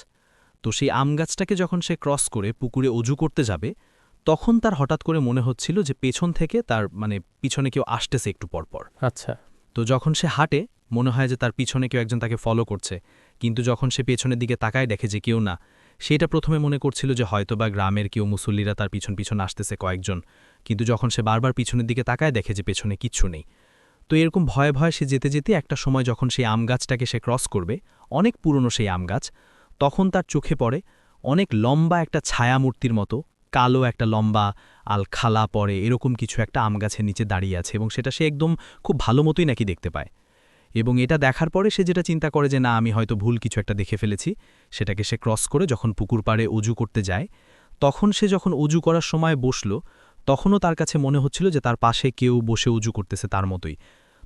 Speaker 3: তো সেই আম গাছটাকে যখন সে ক্রস করে পুকুরে অজু করতে যাবে, তখন তার হঠাৎ করে মনে হচ্ছিল যে পেছন থেকে তার মানে পিছনে কেউ আসতেছে একটু পরপর।
Speaker 2: আচ্ছা।
Speaker 3: তো যখন সে হাঁটে, মনে হয় যে তার পিছনে কেউ একজন তাকে ফলো করছে, কিন্তু যখন সে পেছনের দিকে তাকায় দেখে যে কেউ না,
Speaker 6: সেটা প্রথমে মনে করছিল যে হয়তোবা গ্রামের কেউ মুসল্লিরা তার পিছন পিছন আসতেছে কয়েকজন, কিন্তু যখন সে বারবার পিছনের দিকে তাকায় দেখে যে পেছনে কিচ্ছু নেই। তো এরকম ভয়ে ভয়ে সে যেতে যেতে একটা সময় যখন সেই আম গাছটাকে সে ক্রস করবে, অনেক পুরনো সেই আম গাছ, তখন তার চোখে পড়ে অনেক লম্বা একটা ছায়ামূর্তির মতো কালো একটা লম্বা খালা পরে এরকম কিছু একটা আম গাছের নিচে দাঁড়িয়ে আছে, এবং সেটা সে একদম খুব ভালো মতোই নাকি দেখতে পায়। এবং এটা দেখার পরে সে যেটা চিন্তা করে যে না, আমি হয়তো ভুল কিছু একটা দেখে ফেলেছি, সেটাকে সে ক্রস করে যখন পুকুর পাড়ে অজু করতে যায়, তখন সে যখন অজু করার সময় বসল, তখনও তার কাছে মনে হচ্ছিল যে তার পাশে কেউ বসে অজু করতেছে তার মতোই।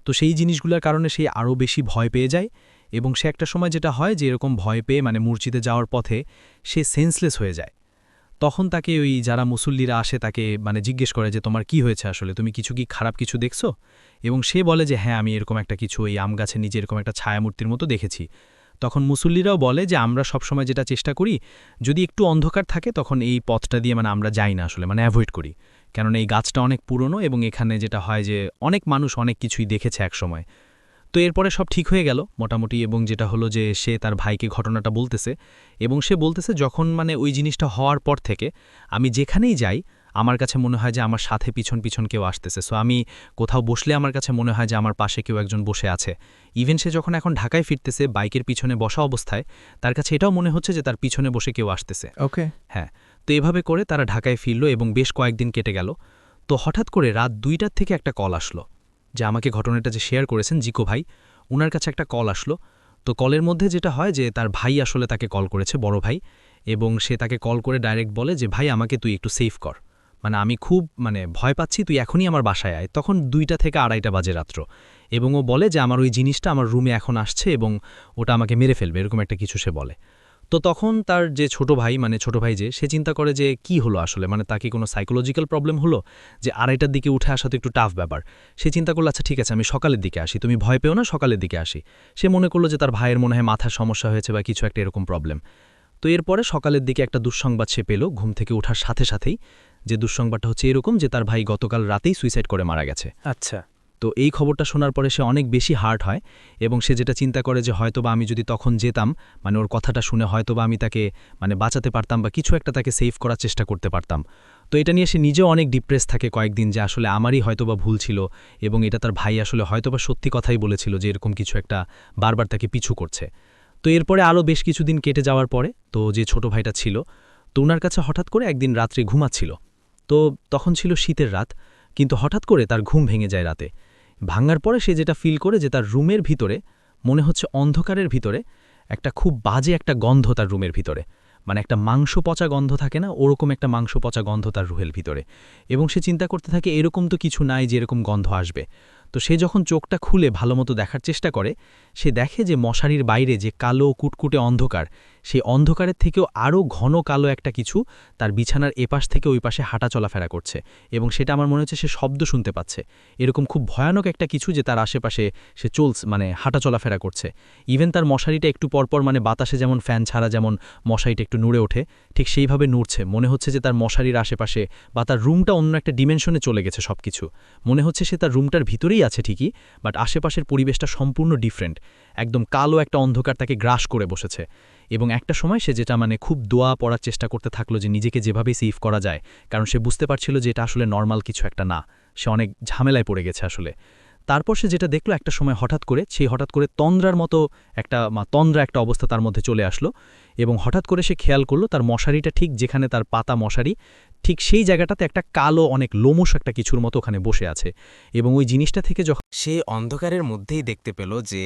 Speaker 6: তো সেই জিনিসগুলোর কারণে সে আরও বেশি ভয় পেয়ে যায়, এবং সে একটা সময় যেটা হয় যে এরকম ভয় পেয়ে মানে মূর্ছিতে যাওয়ার পথে সে সেন্সলেস হয়ে যায়। তখন তাকে ওই যারা মুসল্লিরা আসে তাকে মানে জিজ্ঞেস করে যে তোমার কি হয়েছে আসলে, তুমি কিছু কি খারাপ কিছু দেখছো? এবং সে বলে যে হ্যাঁ, আমি এরকম একটা কিছু এই আম গাছের নিচে এরকম একটা ছায়ামূর্তির মতো দেখেছি। তখন মুসল্লিরাও বলে যে আমরা সবসময় যেটা চেষ্টা করি, যদি একটু অন্ধকার থাকে তখন এই পথটা দিয়ে মানে আমরা যাই না আসলে, মানে অ্যাভয়েড করি, কেননা এই গাছটা অনেক পুরনো এবং এখানে যেটা হয় যে অনেক মানুষ অনেক কিছুই দেখেছে একসময়। তো এরপরে সব ঠিক হয়ে গেল মোটামুটি, এবং যেটা হলো যে সে তার ভাইকে ঘটনাটা বলতেছে, এবং সে বলতেছে যখন মানে ওই জিনিসটা হওয়ার পর থেকে আমি যেখানেই যাই আমার কাছে মনে হয় যে আমার সাথে পিছন পিছন কেউ আসতেছে। সো আমি কোথাও বসলে আমার কাছে মনে হয় যে আমার পাশে কেউ একজন বসে আছে। ইভেন সে যখন এখন ঢাকায় ফিরতেছে বাইকের পিছনে বসা অবস্থায় তার কাছে এটাও মনে হচ্ছে যে তার পিছনে বসে কেউ আসতেছে।
Speaker 2: ওকে।
Speaker 6: হ্যাঁ, তো এভাবে করে তারা ঢাকায় ফিরল এবং বেশ কয়েকদিন কেটে গেল। তো হঠাৎ করে রাত 2টার থেকে একটা কল আসলো, যে আমাকে ঘটনাটা যে শেয়ার করেছেন জিকো ভাই, উনার কাছে একটা কল আসলো। তো কলের মধ্যে যেটা হয় যে তার ভাই আসলে তাকে কল করেছে, বড় ভাই, এবং সে তাকে কল করে ডাইরেক্ট বলে যে ভাই আমাকে তুই একটু সেভ কর, মানে আমি খুব মানে ভয় পাচ্ছি, তুই এখনই আমার বাসায় আয়। তখন 2টা থেকে 2:30 বাজে রাত্র, এবং ও বলে যে আমার ওই জিনিসটা আমার রুমে এখন আসছে এবং ওটা আমাকে মেরে ফেলবে, এরকম একটা কিছু সে বলে। তো তখন তার যে ছোট ভাই, মানে ছোট ভাই যে, সে চিন্তা করে যে কি হলো আসলে, মানে তাকে কোনো সাইকোলজিক্যাল প্রবলেম হলো, যে 2:30টার দিকে উঠে আসা তো একটু টাফ ব্যাপার। সে চিন্তা করলো আচ্ছা ঠিক আছে আমি সকালের দিকে আসি, তুমি ভয় পেও না, সকালের দিকে আসি। সে মনে করলো যে তার ভাইয়ের মনে হয় মাথার সমস্যা হয়েছে বা কিছু একটা এরকম প্রবলেম। তো এরপরে সকালের দিকে একটা দুঃসংবাদ সে পেল ঘুম থেকে ওঠার সাথে সাথেই, যে দুঃসংবাদটা হচ্ছে এরকম যে তার ভাই গতকাল রাতেই সুইসাইড করে মারা গেছে।
Speaker 2: আচ্ছা।
Speaker 6: তো এই খবরটা শোনার পরে সে অনেক বেশি হার্ট হয়, এবং সে যেটা চিন্তা করে যে হয়তোবা আমি যদি তখন যেতাম, মানে ওর কথাটা শুনে হয়তোবা আমি তাকে মানে বাঁচাতে পারতাম বা কিছু একটা তাকে সেভ করার চেষ্টা করতে পারতাম। তো এটা নিয়ে সে নিজেও অনেক ডিপ্রেস থাকে কয়েকদিন, যে আসলে আমারই হয়তোবা ভুল ছিল, এবং এটা তার ভাই আসলে হয়তোবা সত্যি কথাই বলেছিল যে এরকম কিছু একটা বারবার তাকে পিছু করছে। তো এরপরে আরও বেশ কিছুদিন কেটে যাওয়ার পরে তো যে ছোট ভাইটা ছিল, তো ওনার কাছে হঠাৎ করে একদিন রাত্রে ঘুমাচ্ছিল। তো তখন ছিল শীতের রাত, কিন্তু হঠাৎ করে তার ঘুম ভেঙে যায় রাতে। ভাঙার পরে সে যেটা ফিল করে যে তার রুমের ভিতরে মনে হচ্ছে অন্ধকারের ভিতরে একটা খুব বাজে একটা গন্ধ তার রুমের ভিতরে, মানে একটা মাংস পচা গন্ধ থাকে না, ওরকম একটা মাংস পচা গন্ধ তার রুহের ভিতরে। এবং সে চিন্তা করতে থাকে এরকম তো কিছু নাই যে এরকম গন্ধ আসবে। তো সে যখন চোখটা খুলে ভালোমতো দেখার চেষ্টা করে, সে দেখে যে মশারির বাইরে যে কালো কুটকুটে অন্ধকার, সেই অন্ধকারের থেকেও আরও ঘন কালো একটা কিছু তার বিছানার এপাশ থেকে ওই পাশে হাঁটা চলাফেরা করছে, এবং সেটা আমার মনে হচ্ছে সে শব্দ শুনতে পাচ্ছে, এরকম খুব ভয়ানক একটা কিছু যে তার আশেপাশে সে মানে হাঁটা চলাফেরা করছে। ইভেন তার মশারিটা একটু পরপর মানে বাতাসে যেমন ফ্যান ছাড়া যেমন মশারিটা একটু নড়ে ওঠে, ঠিক সেইভাবে নড়ছে। মনে হচ্ছে যে তার মশারির আশেপাশে বা তার রুমটা অন্য একটা ডিমেনশনে চলে গেছে সব কিছু। মনে হচ্ছে সে তার রুমটার ভিতরেই আছে ঠিকই, বাট আশেপাশের পরিবেশটা সম্পূর্ণ ডিফারেন্ট, একদম কালো একটা অন্ধকার তাকে গ্রাস করে বসেছে। এবং একটা সময় সে যেটা মানে খুব দোয়া পড়ার চেষ্টা করতে থাকলো যে নিজেকে যেভাবে সেভ করা যায়, কারণ সে বুঝতে পারছিল যে এটা আসলে নর্মাল কিছু একটা না, সে অনেক ঝামেলায় পড়ে গেছে আসলে। তারপর সে যেটা দেখলো একটা সময় হঠাৎ করে তন্দ্রার মতো তন্দ্রা একটা অবস্থা তার মধ্যে চলে আসলো, এবং হঠাৎ করে সে খেয়াল করলো তার মশারিটা ঠিক যেখানে তার পাতা মশারি, ঠিক সেই জায়গাটাতে একটা কালো অনেক লোমশ একটা কিছুর মতো ওখানে বসে আছে। এবং ওই জিনিসটা থেকে যখন
Speaker 7: সে অন্ধকারের মধ্যেই দেখতে পেল যে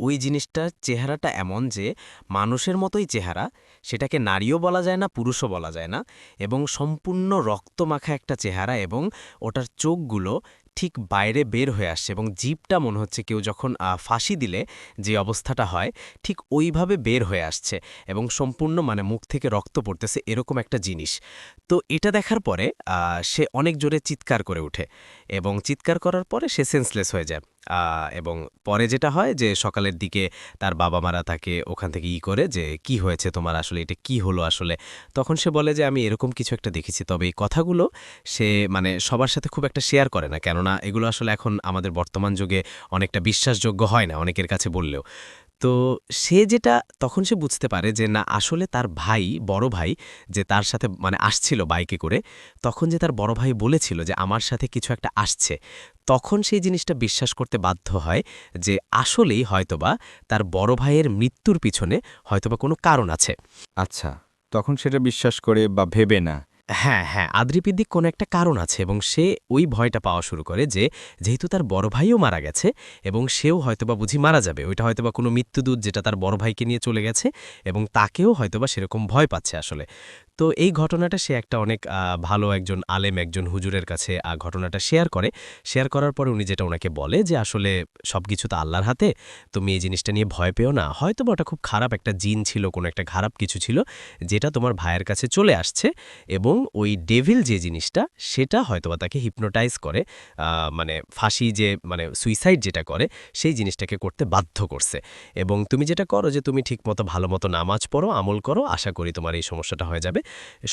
Speaker 7: ওই জিনিসটার চেহারাটা এমন যে মানুষের মতোই চেহারা, সেটাকে নারীও বলা যায় না, পুরুষও বলা যায় না, এবং সম্পূর্ণ রক্তমাখা একটা চেহারা, এবং ওটার চোখগুলো ঠিক বাইরে বের হয়ে আসছে, এবং জিভটা মনে হচ্ছে কেউ যখন ফাঁসি দিলে যে অবস্থাটা হয় ঠিক ওইভাবে বের হয়ে আসছে, এবং সম্পূর্ণ মানে মুখ থেকে রক্ত পড়তেছে এরকম একটা জিনিস। তো এটা দেখার পরে সে অনেক জোরে চিৎকার করে ওঠে, এবং চিৎকার করার পরে সে সেন্সলেস হয়ে যায়। এবং পরে যেটা হয় যে সকালের দিকে তার বাবা মারা তাকে ওখান থেকে করে যে কি হয়েছে তোমার, আসলে এটা কি হলো আসলে। তখন সে বলে যে আমি এরকম কিছু একটা দেখেছি, তবে এই কথাগুলো সে মানে সবার সাথে খুব একটা শেয়ার করে না, কেননা এগুলো আসলে এখন আমাদের বর্তমান যুগে অনেকটা বিশ্বাসযোগ্য হয় না অনেকের কাছে বললেও। তো সে যেটা তখন সে বুঝতে পারে যে না আসলে তার ভাই বড় ভাই যে তার সাথে মানে আসছিল বাইকে করে, তখন যে তার বড় ভাই বলেছিল যে আমার সাথে কিছু একটা আসছে, তখন সেই জিনিসটা বিশ্বাস করতে বাধ্য হয় যে আসলেই হয়তোবা তার বড় ভাইয়ের মৃত্যুর পিছনে হয়তোবা কোনো কারণ আছে।
Speaker 1: আচ্ছা, তখন সেটা বিশ্বাস করে বা ভেবে না।
Speaker 7: হ্যাঁ, হ্যাঁ, আদ্রিপিদিক কোনো একটা কারণ আছে এবং সে ওই ভয়টা পাওয়া শুরু করে যে যেহেতু তার বড় ভাইও মারা গেছে এবং সেও হয়তোবা বুঝি মারা যাবে, ওইটা হয়তোবা কোনো মৃত্যুদূত যেটা তার বড় ভাইকে নিয়ে চলে গেছে এবং তাকেও হয়তোবা সেরকম ভয় পাচ্ছে আসলে। তো এই ঘটনাটা সে একটা অনেক ভালো একজন আলেম, একজন হুজুরের কাছে ঘটনাটা শেয়ার করে। শেয়ার করার পরে উনি যেটা ওনাকে বলে যে আসলে সবকিছু তো আল্লাহর হাতে, তুমি এই জিনিসটা নিয়ে ভয় পেও না। হয়তোবা ওটা খুব খারাপ একটা জিন ছিল, কোনো একটা খারাপ কিছু ছিল যেটা তোমার ভাইয়ের কাছে চলে আসছে এবং ওই ডেভিল যে জিনিসটা সেটা হয়তোবা তাকে হিপনোটাইজ করে, মানে ফাঁসি যে মানে সুইসাইড যেটা করে সেই জিনিসটাকে করতে বাধ্য করছে। এবং তুমি যেটা করো যে তুমি ঠিকমতো ভালো মতো নামাজ পড়ো, আমল করো, আশা করি তোমার এই সমস্যাটা হয়ে যাবে,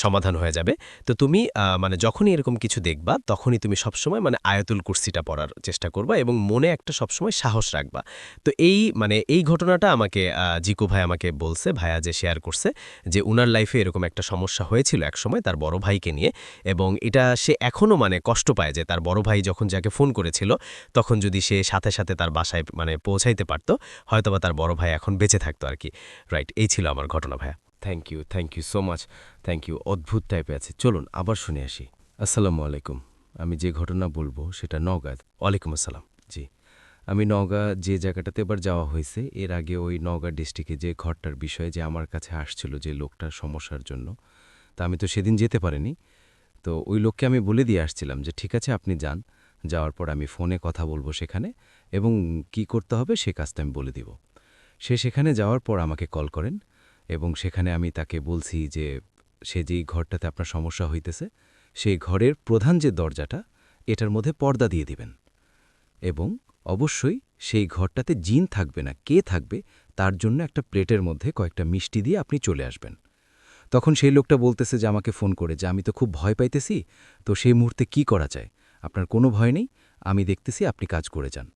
Speaker 7: সমাধান হয়ে যাবে। তো তুমি মানে যখনই এরকম কিছু দেখবা তখনই তুমি সবসময় মানে আয়াতুল কুরসিটা পড়ার চেষ্টা করবা এবং মনে একটা সবসময় সাহস রাখবা। তো এই মানে এই ঘটনাটা আমাকে জিকু ভাই আমাকে বলছে, ভাইয়া যে শেয়ার করছে যে উনার লাইফে এরকম একটা সমস্যা হয়েছিল একসময় তার বড় ভাইকে নিয়ে, এবং এটা সে এখনও মানে কষ্ট পায় যে তার বড় ভাই যখন যাকে ফোন করেছিল তখন যদি সে সাথে সাথে তার বাসায় মানে পৌঁছাইতে পারত, হয়তোবা তার বড় ভাই এখন বেঁচে থাকতো আর কি। রাইট, এই ছিল আমার ঘটনা ভাইয়া।
Speaker 8: Thank you so much, thank you. অদ্ভুত টাইপের আছে, চলুন আবার শুনে আসি। আসসালামু আলাইকুম। আমি যে ঘটনা বলবো সেটা নওগাঁ।
Speaker 7: ওয়ালাইকুম আসসালাম।
Speaker 8: জি, আমি নওগাঁ যে জায়গাটাতে এবার যাওয়া হয়েছে, এর আগে ওই নওগাঁ ডিস্ট্রিক্টে যে ঘরটার বিষয়ে যে আমার কাছে আসছিল যে লোকটার সমস্যার জন্য, তা আমি তো সেদিন যেতে পারিনি। তো ওই লোককে আমি বলে দিয়ে আসছিলাম যে ঠিক আছে আপনি যান, যাওয়ার পর আমি ফোনে কথা বলবো সেখানে এবং কি করতে হবে সে কাজটা আমি বলে দিব। সে সেখানে যাওয়ার পর আমাকে কল করেন এবং সেখানে আমি তাকে বলছি যে সে যেই ঘরটাতে আপনার সমস্যা হইতেছে সেই ঘরের প্রধান যে দরজাটা এটার মধ্যে পর্দা দিয়ে দিবেন এবং অবশ্যই সেই ঘরটাতে জিন থাকবে না, কে থাকবে তার জন্য একটা প্লেটের মধ্যে কয়েকটা মিষ্টি দিয়ে আপনি চলে আসবেন। তখন সেই লোকটা বলতেছে যে আমাকে ফোন করে যে আমি তো খুব ভয় পাইতেছি, তো সেই মুহূর্তে কি করা যায়? আপনার কোনো ভয় নেই, আমি দেখতেছি আপনি কাজ করে যান।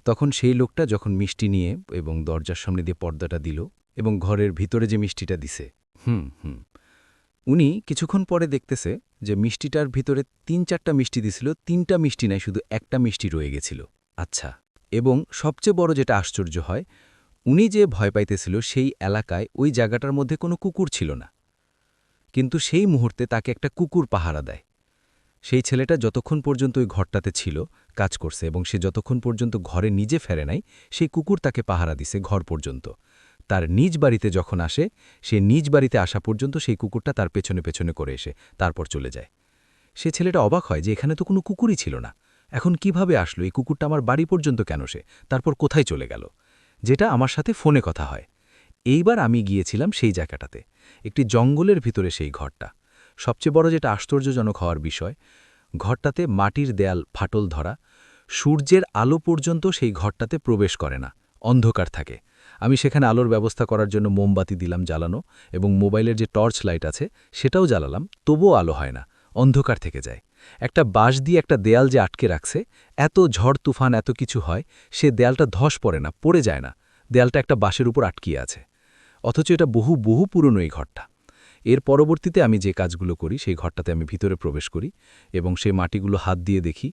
Speaker 8: তখন সেই লোকটা যখন মিষ্টি নিয়ে এবং দরজার সামনে দিয়ে পর্দাটা দিল এবং ঘরের ভিতরে যে মিষ্টিটা দিছে উনি কিছুক্ষণ পরে দেখতেছে যে মিষ্টিটার ভিতরে ৩-৪টা মিষ্টি দিছিল, ৩টা মিষ্টি নাই, শুধু একটা মিষ্টি রয়ে গেছিল। আচ্ছা, এবং সবচেয়ে বড় যেটা আশ্চর্য হয়, উনি যে ভয় পাইতেছিল সেই এলাকায় ওই জায়গাটার মধ্যে কোনো কুকুর ছিল না, কিন্তু সেই মুহূর্তে তাকে একটা কুকুর পাহারা দেয়। সেই ছেলেটা যতক্ষণ পর্যন্ত ওই ঘরটাতে ছিল কাজ করছে এবং সে যতক্ষণ পর্যন্ত ঘরে নিজে ফেরে নাই সেই কুকুর তাকে পাহারা দিছে ঘর পর্যন্ত। তার নিজ বাড়িতে যখন আসে সে নিজ বাড়িতে আসা পর্যন্ত সেই কুকুরটা তার পেছনে পেছনে করে এসে তারপর চলে যায়। সে ছেলেটা অবাক হয় যে এখানে তো কোনো কুকুরই ছিল না, এখন কিভাবে আসলো এই কুকুরটা আমার বাড়ি পর্যন্ত, কেন সে তারপর কোথায় চলে গেল, যেটা আমার সাথে ফোনে কথা হয়। এইবার আমি গিয়েছিলাম সেই জায়গাটাতে, একটি জঙ্গলের ভিতরে সেই ঘরটা। সবচেয়ে বড় যেটা আশ্চর্যজনক হওয়ার বিষয়, ঘরটাতে মাটির দেয়াল ফাটল ধরা, সূর্যের আলো পর্যন্ত সেই ঘরটাতে প্রবেশ করে না, অন্ধকার থাকে। আমি সেখানে আলোর ব্যবস্থা করার জন্য মোমবাতি দিলাম জ্বালানো এবং মোবাইলের যে টর্চ লাইট আছে সেটাও জ্বালালাম, তবুও আলো হয় না, অন্ধকার থেকে যায়। একটা বাঁশ দিয়ে একটা দেয়াল যে আটকে রাখছে, এত ঝড় তুফান এত কিছু হয় সে দেয়ালটা ধস পড়ে না, পড়ে যায় না, দেয়ালটা একটা বাঁশের উপর আটকিয়ে আছে। অথচ এটা বহু বহু পুরনো এই ঘরটা। এর পরবর্তীতে আমি যে কাজগুলো করি সেই ঘরটাতে আমি ভিতরে প্রবেশ করি এবং সেই মাটিগুলো হাত দিয়ে দেখি,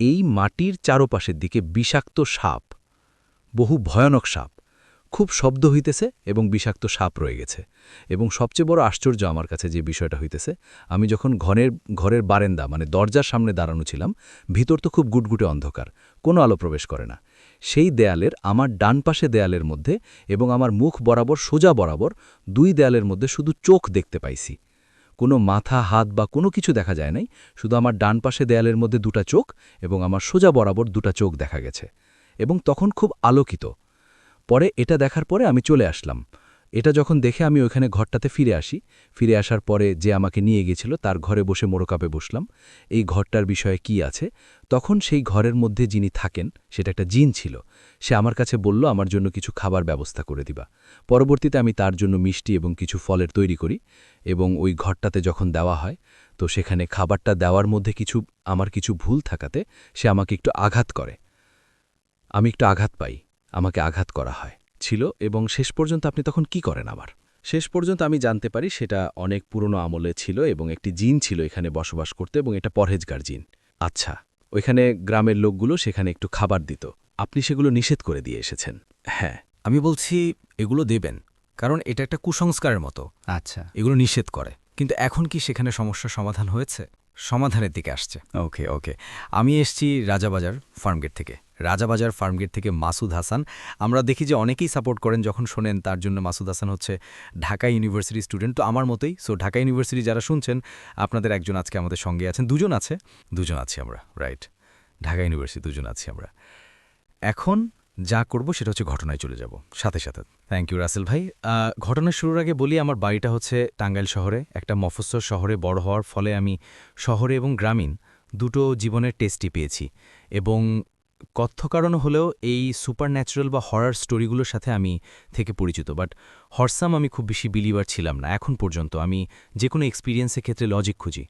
Speaker 8: এই মাটির চারপাশের দিকে বিষাক্ত সাপ, বহু ভয়ানক সাপ, খুব শব্দ হইতেছে এবং বিষাক্ত সাপ রয়ে গেছে। এবং সবচেয়ে বড় আশ্চর্য আমার কাছে যে বিষয়টা হইতেছে, আমি যখন ঘরের বারেন্দা মানে দরজার সামনে দাঁড়ানো ছিলাম, ভিতর তো খুব গুটগুটে অন্ধকার, কোনো আলো প্রবেশ করে না। সেই দেয়ালের আমার ডান পাশে দেয়ালের মধ্যে এবং আমার মুখ বরাবর সোজা বরাবর 2 দেয়ালের মধ্যে শুধু চোখ দেখতে পাইছি, কোনো মাথা হাত বা কোনো কিছু দেখা যায় নাই, শুধু আমার ডান পাশে দেয়ালের মধ্যে 2টা চোখ এবং আমার সোজা বরাবর 2টা চোখ দেখা গেছে এবং তখন খুব আলোকিত। পরে এটা দেখার পরে আমি চলে আসলাম। এটা যখন দেখে আমি ওইখানে ঘরটাতে ফিরে আসি। ফিরে আসার পরে যে আমাকে নিয়ে গেছিল তার ঘরে বসে মোড়কাপে বসলাম, এই ঘরটার বিষয়ে কি আছে। তখন সেই ঘরের মধ্যে যিনি থাকেন সেটা একটা জিন ছিল। সে আমার কাছে বলল আমার জন্য কিছু খাবার ব্যবস্থা করে দিবা। পরবর্তীতে আমি তার জন্য মিষ্টি এবং কিছু ফলের তৈরি করি এবং ওই ঘরটাতে যখন দেওয়া হয় তো সেখানে খাবারটা দেওয়ার মধ্যে আমার কিছু ভুল থাকাতে সে আমাকে একটু আঘাত করে। আমি একটু আঘাত পাই, আমাকে আঘাত করা হয়।
Speaker 6: ছিল এবং শেষ পর্যন্ত আপনি তখন কি করেন আবার? শেষ পর্যন্ত আমি জানতে পারি সেটা অনেক পুরনো আমলে ছিল এবং একটি জিন ছিল এখানে বসবাস করতে এবং এটা পরহেজগার জিন। আচ্ছা, ওইখানে গ্রামের লোকগুলো সেখানে একটু খাবার দিত। আপনি সেগুলো নিষেধ করে দিয়ে এসেছেন। হ্যাঁ।
Speaker 1: আমি বলছি এগুলো দেবেন, কারণ এটা একটা কুসংস্কারের মতো।
Speaker 2: আচ্ছা,
Speaker 1: এগুলো নিষেধ করে। কিন্তু এখন কি সেখানে সমস্যার সমাধান হয়েছে? সমাধানের দিকে আসছে। ওকে ওকে, আমি এসছি রাজাবাজার ফার্মগেট থেকে। রাজাবাজার ফার্মগেট থেকে মাসুদ হাসান। আমরা দেখি যে অনেকেই সাপোর্ট করেন যখন শোনেন, তার জন্য মাসুদ হাসান হচ্ছে ঢাকা ইউনিভার্সিটি স্টুডেন্ট, তো আমার মতোই। সো ঢাকা ইউনিভার্সিটি যারা শুনছেন, আপনাদের একজন আজকে আমাদের সঙ্গে আছেন, দুজন আছি আমরা, রাইট। ঢাকা ইউনিভার্সিটি দুজন আছি আমরা। এখন যা করব সেটা হচ্ছে ঘটনায় চলে যাব সাথে সাথে। থ্যাংক ইউ রাসেল ভাই। ঘটনার শুরুর আগে বলি, আমার বাড়িটা হচ্ছে টাঙ্গাইল শহরে, একটা মফস্বল শহরে বড় হওয়ার ফলে আমি শহরে এবং গ্রামীণ দুটো জীবনের টেস্টই পেয়েছি, এবং কথ্য কারণ হলেও এই সুপার ন্যাচারাল বা হরার স্টোরিগুলোর সাথে আমি থেকে পরিচিত। বাট হরসাম আমি খুব বেশি বিলিভার ছিলাম না এখন পর্যন্ত। আমি যে কোনো এক্সপিরিয়েন্সের ক্ষেত্রে লজিক খুঁজি।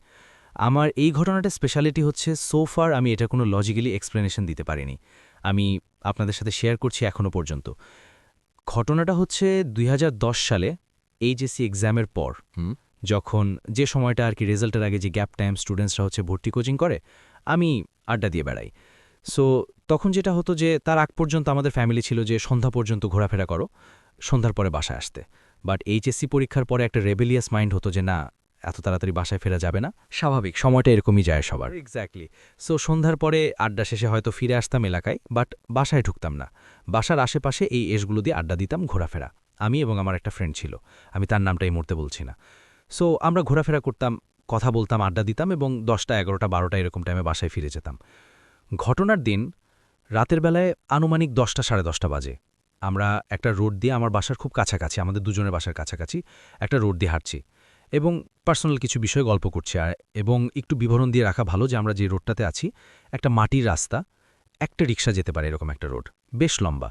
Speaker 1: আমার এই ঘটনাটার স্পেশালিটি হচ্ছে সোফার আমি এটা কোনো লজিক্যালি এক্সপ্লেনেশন দিতে পারিনি। আমি আপনাদের সাথে শেয়ার করছি এখনও পর্যন্ত। ঘটনাটা হচ্ছে ২০১০ সালে এইচএসসি এক্সামের পর, যখন যে সময়টা আর কি রেজাল্টের আগে যে গ্যাপ টাইম স্টুডেন্টসরা হচ্ছে ভর্তি কোচিং করে, আমি আড্ডা দিয়ে বেড়াই। সো তখন যেটা হতো যে তার আগ পর্যন্ত আমাদের ফ্যামিলি ছিল যে সন্ধ্যা পর্যন্ত ঘোরাফেরা করো, সন্ধ্যার পরে বাসায় আসতে। বাট এইচএসসি পরীক্ষার পরে একটা রেবেলিয়াস মাইন্ড হতো যে না, এত তাড়াতাড়ি বাসায় ফেরা যাবে না। স্বাভাবিক, সময়টা এরকমই যায় সবার। এক্স্যাক্টলি। সো সন্ধ্যার পরে আড্ডা শেষে হয়তো ফিরে আসতাম এলাকায়, বাট বাসায় ঢুকতাম না। বাসার আশেপাশে এই এসগুলো দিয়ে আড্ডা দিতাম, ঘোরাফেরা। আমি এবং আমার একটা ফ্রেন্ড ছিল, আমি তার নামটা এই মুহূর্তে বলছি না। সো আমরা ঘোরাফেরা করতাম, কথা বলতাম, আড্ডা দিতাম, এবং 10টা 11টা 12টা এরকম টাইমে বাসায় ফিরে যেতাম। ঘটনার দিন রাতের বেলায় আনুমানিক 10টা 10:30 বাজে। আমরা একটা রোড দিয়ে, আমার বাসার খুব কাছাকাছি, আমাদের দুজনের বাসার কাছাকাছি একটা রোড দিয়ে হাঁটছি এবং পার্সোনাল কিছু বিষয়ে গল্প করছি। এবং একটু বিবরণ দিয়ে রাখা ভালো যে আমরা যে রোডটাতে আছি একটা মাটির রাস্তা, একটা রিক্সা যেতে পারে এরকম একটা রোড, বেশ লম্বা।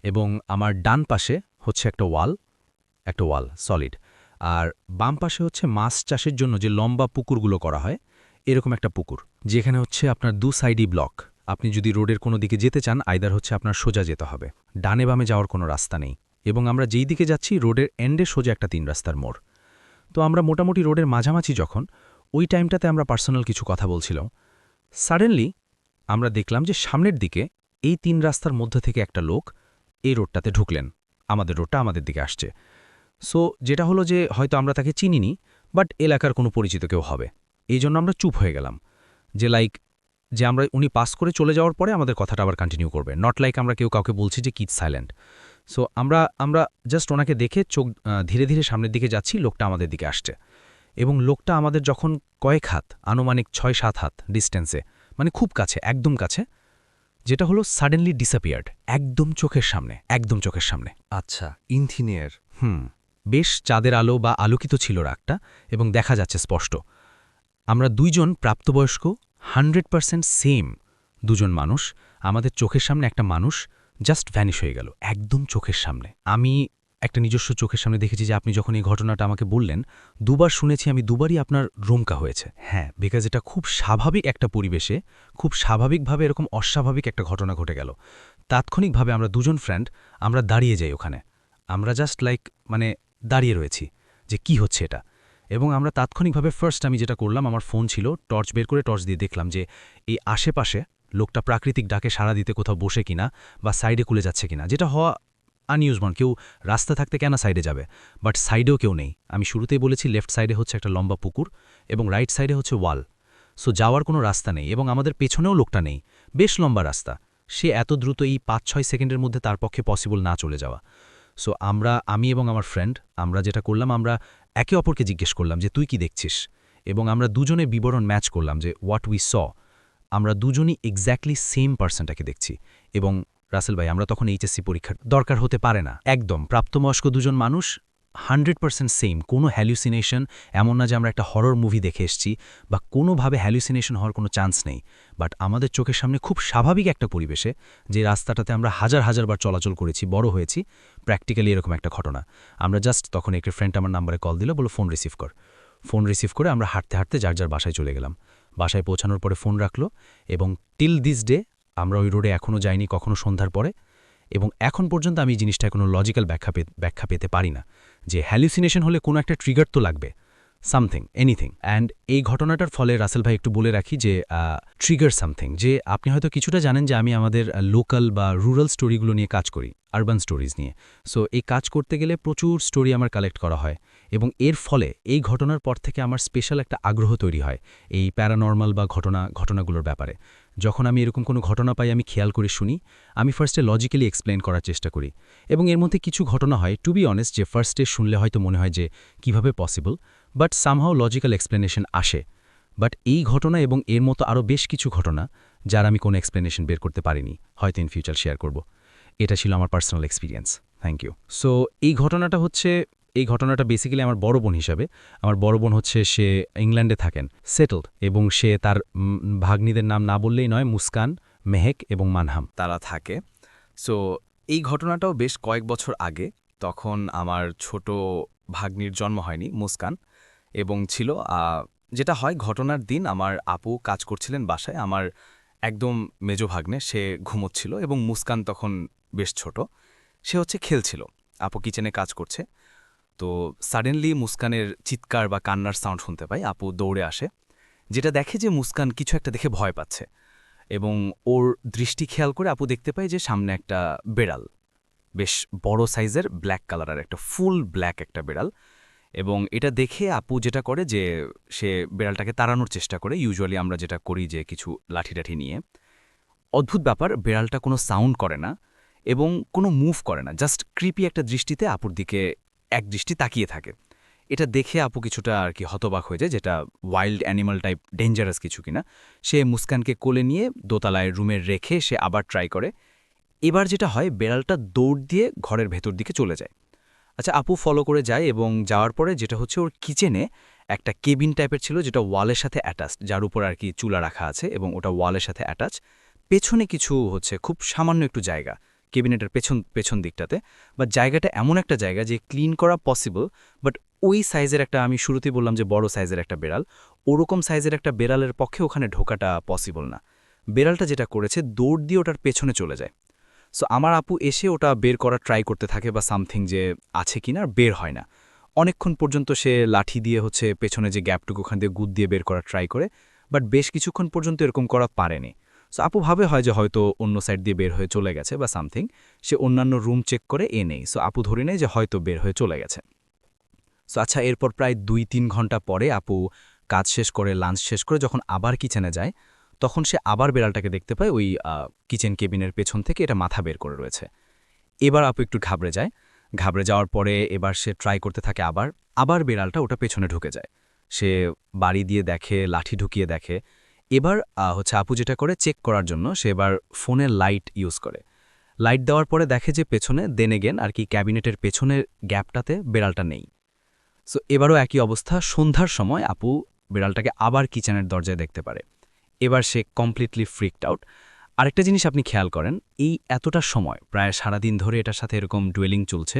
Speaker 1: এবং আমার ডান পাশে হচ্ছে একটা ওয়াল সলিড, আর বাম পাশে হচ্ছে মাছ চাষের জন্য যে লম্বা পুকুরগুলো করা হয় এরকম একটা পুকুর, যেখানে হচ্ছে আপনার দু সাইডই ব্লক। আপনি যদি রোডের কোনো দিকে যেতে চান, আইদার হচ্ছে আপনার সোজা যেতে হবে, ডানে বামে যাওয়ার কোনো রাস্তা নেই। এবং আমরা যেই দিকে যাচ্ছি রোডের এন্ডে সোজা একটা 3 রাস্তার মোড়। তো আমরা মোটামুটি রোডের মাঝামাঝি যখন, ওই টাইমটাতে আমরা পার্সোনাল কিছু কথা বলছিলাম। সাডেনলি আমরা দেখলাম যে সামনের দিকে এই 3 রাস্তার মধ্যে থেকে একটা লোক এই রোডটাতে ঢুকলেন, আমাদের রোডটা আমাদের দিকে আসছে। সো যেটা হলো যে হয়তো আমরা তাকে চিনিনি, বাট এলাকার কোনো পরিচিত কেউ হবে। এই জন্য আমরা চুপ হয়ে গেলাম, যে যে উনি পাস করে চলে যাওয়ার পরে আমাদের কথাটা আবার কন্টিনিউ করবে, নট লাইক আমরা কেউ কাউকে বলছি যে কিট সাইলেন্ট। সো আমরা জাস্ট ওনাকে দেখে চোখ ধীরে ধীরে সামনের দিকে যাচ্ছি, লোকটা আমাদের দিকে আসছে। এবং লোকটা আমাদের যখন কয়েক হাত, আনুমানিক 6-7 হাত ডিস্টেন্সে, মানে খুব কাছে, একদম কাছে, যেটা হলো সাডেনলি ডিসঅ্যাপিয়ার্ড, একদম চোখের সামনে।
Speaker 8: আচ্ছা, ইঞ্জিনিয়ার।
Speaker 1: বেশ চাঁদের আলো বা আলোকিত ছিল রাগটা, এবং দেখা যাচ্ছে স্পষ্ট। আমরা দুইজন প্রাপ্তবয়স্ক, 100% সেম দুজন মানুষ, আমাদের চোখের সামনে একটা মানুষ জাস্ট ভ্যানিশ হয়ে গেল, একদম চোখের সামনে। আমি একটা নিজস্ব চোখের সামনে দেখেছি যে আপনি যখন এই ঘটনাটা আমাকে বললেন, দুবার শুনেছি আমি, দুবারই আপনার রোমকা হয়েছে। হ্যাঁ, বিকজ এটা খুব স্বাভাবিক একটা পরিবেশে, খুব স্বাভাবিকভাবে এরকম অস্বাভাবিক একটা ঘটনা ঘটে গেল। তাৎক্ষণিকভাবে আমরা দুজন ফ্রেন্ড আমরা দাঁড়িয়ে যাই ওখানে। আমরা জাস্ট দাঁড়িয়ে রয়েছি যে কি হচ্ছে এটা। এবং আমরা তাৎক্ষণিকভাবে ফার্স্ট আমি যেটা করলাম, আমার ফোন ছিল, টর্চ বের করে টর্চ দিয়ে দেখলাম যে এই আশেপাশে লোকটা প্রাকৃতিক ডাকে সাড়া দিতে কোথাও বসে কিনা বা সাইডে কুলে যাচ্ছে কিনা, যেটা হওয়া আনইউজমান। কেউ রাস্তা থাকতে কেন সাইডে যাবে, বাট সাইডেও কেউ নেই। আমি শুরুতেই বলেছি লেফট সাইডে হচ্ছে একটা লম্বা পুকুর এবং রাইট সাইডে হচ্ছে ওয়াল। সো যাওয়ার কোনো রাস্তা নেই, এবং আমাদের পেছনেও লোকটা নেই, বেশ লম্বা রাস্তা। সে এত দ্রুত এই 5-6 সেকেন্ডের মধ্যে তার পক্ষে পসিবল না চলে যাওয়া। সো আমি এবং আমার ফ্রেন্ড আমরা যেটা করলাম, আমরা একে অপরকে জিজ্ঞেস করলাম যে তুই কি দেখছিস, এবং আমরা দুজনে বিবরণ ম্যাচ করলাম যে হোয়াট উই স। আমরা দুজনই এক্স্যাক্টলি সেম পার্সনটাকে দেখছি। এবং রাসেল ভাই, আমরা তখন এইচএসসি পরীক্ষার দরকার হতে পারে না, একদম প্রাপ্তবয়স্ক দুজন মানুষ, 100% সেম, কোনো হ্যালুসিনেশন, এমন না যে আমরা একটা হরর মুভি দেখে এসেছি বা কোনোভাবে হ্যালুসিনেশন হওয়ার কোনো চান্স নেই। বাট আমাদের চোখের সামনে খুব স্বাভাবিক একটা পরিবেশে, যে রাস্তাটাতে আমরা হাজার বার চলাচল করেছি, বড় হয়েছি, প্র্যাকটিক্যালি এরকম একটা ঘটনা। আমরা জাস্ট তখন একটা ফ্রেন্ড আমার নাম্বারে কল দিল, বলো ফোন রিসিভ কর। ফোন রিসিভ করে আমরা হাঁটতে হাঁটতে যার বাসায় চলে গেলাম। বাসায় পৌঁছানোর পরে ফোন রাখলো, এবং টিল দিস ডে আমরা ওই রোডে এখনও যাইনি কখনো সন্ধ্যার পরে।
Speaker 6: এবং এখন পর্যন্ত আমি এই জিনিসটা কোনো লজিক্যাল ব্যাখ্যা পেতে পারি না যে হ্যালুসিনেশন হলে কোনো একটা ট্রিগার তো লাগবে, সামথিং, এনিথিং। অ্যান্ড এই ঘটনাটার ফলে রাসেল ভাই একটু বলে রাখি যে ট্রিগার সামথিং, যে আপনি হয়তো কিছুটা জানেন যে আমি আমাদের লোকাল বা রুরাল স্টোরিগুলো নিয়ে কাজ করি, আরবান স্টোরিজ নিয়ে। সো এই কাজ করতে গেলে প্রচুর স্টোরি আমার কালেক্ট করা হয় এবং এর ফলে এই ঘটনার পর থেকে আমার স্পেশাল একটা আগ্রহ তৈরি হয় এই প্যারানর্মাল বা ঘটনাগুলোর ব্যাপারে। যখন আমি এরকম কোনো ঘটনা পাই আমি খেয়াল করে শুনি, আমি ফার্স্টে লজিক্যালি এক্সপ্লেন করার চেষ্টা করি এবং এর মধ্যে কিছু ঘটনা হয় টু বি অনেস্ট যে ফার্স্টে শুনলে হয়তো মনে হয় যে কিভাবে possible, but somehow logical explanation আসে। বাট এই ঘটনা এবং এর মতো আরও বেশ কিছু ঘটনা যার আমি কোনো এক্সপ্লেনেশন বের করতে পারিনি, হয়তো ইন ফিউচার শেয়ার করব। এটা ছিল আমার personal experience. Thank you. So এই ঘটনাটা বেসিক্যালি আমার বড় বোন হিসাবে। আমার বড় বোন হচ্ছে সে ইংল্যান্ডে থাকেন, সেটেলড, এবং সে তার ভাগ্নিদের নাম না বললেই নয়, মুস্কান, মেহেক এবং মানহাম
Speaker 9: তারা থাকে। সো এই ঘটনাটাও বেশ কয়েক বছর আগে, তখন আমার ছোট ভাগ্নির জন্ম হয়নি, মুস্কান, এবং ছিল যেটা হয় ঘটনার দিন আমার আপু কাজ করছিলেন বাসায়, আমার একদম মেজো ভাগ্নে সে ঘুমোচ্ছিল এবং মুস্কান তখন বেশ ছোট, সে হচ্ছে খেলছিল, আপু কিচেনে কাজ করছে। তো সাডেনলি মুস্কানের চিৎকার বা কান্নার সাউন্ড শুনতে পাই, আপু দৌড়ে আসে, যেটা দেখে যে মুস্কান কিছু একটা দেখে ভয় পাচ্ছে এবং ওর দৃষ্টি খেয়াল করে আপু দেখতে পায় যে সামনে একটা বেড়াল, বেশ বড় সাইজের ব্ল্যাক কালারের একটা ফুল ব্ল্যাক একটা বেড়াল। এবং এটা দেখে আপু যেটা করে যে সে বেড়ালটাকে তাড়ানোর চেষ্টা করে, ইউজুয়ালি আমরা যেটা করি যে কিছু লাঠি নিয়ে। অদ্ভুত ব্যাপার, বেড়ালটা কোনো সাউন্ড করে না এবং কোনো মুভ করে না, জাস্ট ক্রিপি একটা দৃষ্টিতে আপুর দিকে এক দৃষ্টি তাকিয়ে থাকে। এটা দেখে আপু কিছুটা আর কি হতবাক হয়ে যায়, যেটা ওয়াইল্ড অ্যানিমাল টাইপ ডেঞ্জারাস কিছু কিনা। সে মুস্কানকে কোলে নিয়ে দোতলায় রুমে রেখে সে আবার ট্রাই করে। এবার যেটা হয়, বেড়ালটা দৌড় দিয়ে ঘরের ভেতর দিকে চলে যায়। আচ্ছা, আপু ফলো করে যায় এবং যাওয়ার পরে যেটা হচ্ছে ওর কিচেনে একটা কেবিন টাইপের ছিল যেটা ওয়ালের সাথে অ্যাটাচড, যার উপর আর কি চুলা রাখা আছে এবং ওটা ওয়ালের সাথে অ্যাটাচ। পেছনে কিছু হচ্ছে খুব সামান্য একটু জায়গা কেবিনেটের পেছন দিকটাতে, বা জায়গাটা এমন একটা জায়গা যে ক্লিন করা পসিবল, বাট ওই সাইজের একটা, আমি শুরুতেই বললাম যে বড় সাইজের একটা বেড়াল, ওরকম সাইজের একটা বেড়ালের পক্ষে ওখানে ঢোকাটা পসিবল না। বেড়ালটা যেটা করেছে, দৌড় দিয়ে ওটার পেছনে চলে যায়। সো আমার আপু এসে ওটা বের করার ট্রাই করতে থাকে বা সামথিং যে আছে কিনা, বের হয় না। অনেকক্ষণ পর্যন্ত সে লাঠি দিয়ে হচ্ছে পেছনে যে গ্যাপটুকু ওখান দিয়ে গুদ দিয়ে বের করার ট্রাই করে, বাট বেশ কিছুক্ষণ পর্যন্ত এরকম করা পারেনি। সো আপু ভাবে হয় যে হয়তো অন্য সাইড দিয়ে বের হয়ে চলে গেছে বা সামথিং। সে অন্যান্য রুম চেক করে নেই। সো আপু ধরে নেয় যে হয়তো বের হয়ে চলে গেছে। সো আচ্ছা, এরপর প্রায় 2-3 ঘন্টা পরে আপু কাজ শেষ করে, লাঞ্চ শেষ করে যখন আবার কিচেনে যায়, তখন সে আবার বেড়ালটাকে দেখতে পায় ওই কিচেন কেবিনের পেছন থেকে এটা মাথা বের করে রয়েছে। এবার আপু একটু ঘাবড়ে যায়। ঘাবড়ে যাওয়ার পরে এবার সে ট্রাই করতে থাকে আবার বেড়ালটা ওটা পেছনে ঢুকে যায়। সে বাড়ি দিয়ে দেখে, লাঠি ঢুকিয়ে দেখে। এবার হচ্ছে আপু যেটা করে চেক করার জন্য সে এবার ফোনের লাইট ইউজ করে। লাইট দেওয়ার পরে দেখে যে পেছনে দেন এগেন আর কি ক্যাবিনেটের পেছনের গ্যাপটাতে বেড়ালটা নেই। সো এবারও একই অবস্থা, সন্ধ্যার সময় আপু বেড়ালটাকে আবার কিচেনের দরজায় দেখতে পারে। এবার সে কমপ্লিটলি ফ্রিকড আউট। আরেকটা জিনিস আপনি খেয়াল করেন, এই এতটা সময় প্রায় সারাদিন ধরে এটার সাথে এরকম ডুয়েলিং চলছে,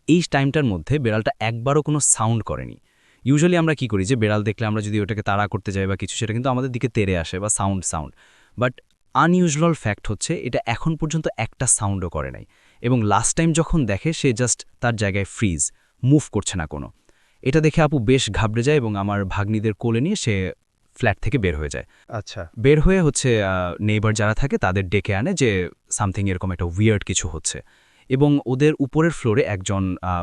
Speaker 9: এই টাইমটার মধ্যে বেড়ালটা একবারও কোনো সাউন্ড করেনি। ইউজুয়ালি আমরা কি করি যে বেড়াল দেখলে আমরা যদি ওটাকে তাড়া করতে যাই বা কিছু, সেটা কিন্তু আমাদের দিকে তেড়ে আসে বা সাউন্ড। বাট আনইউজুয়াল ফ্যাক্ট হচ্ছে এটা এখন পর্যন্ত একটা সাউন্ডও করে নাই এবং লাস্ট টাইম যখন দেখে সে জাস্ট তার জায়গায় ফ্রিজ, মুভ করছে না কোনো। এটা দেখে আপু বেশ ঘাবড়ে যায় এবং আমার ভাগ্নিদের কোলে নিয়ে সে ফ্ল্যাট থেকে বের হয়ে যায়।
Speaker 3: আচ্ছা,
Speaker 9: বের হয়ে হচ্ছে নেইবার যারা থাকে তাদের ডেকে আনে যে সামথিং এরকম একটা উইয়ার্ড কিছু হচ্ছে। এবং ওদের উপরের ফ্লোরে একজন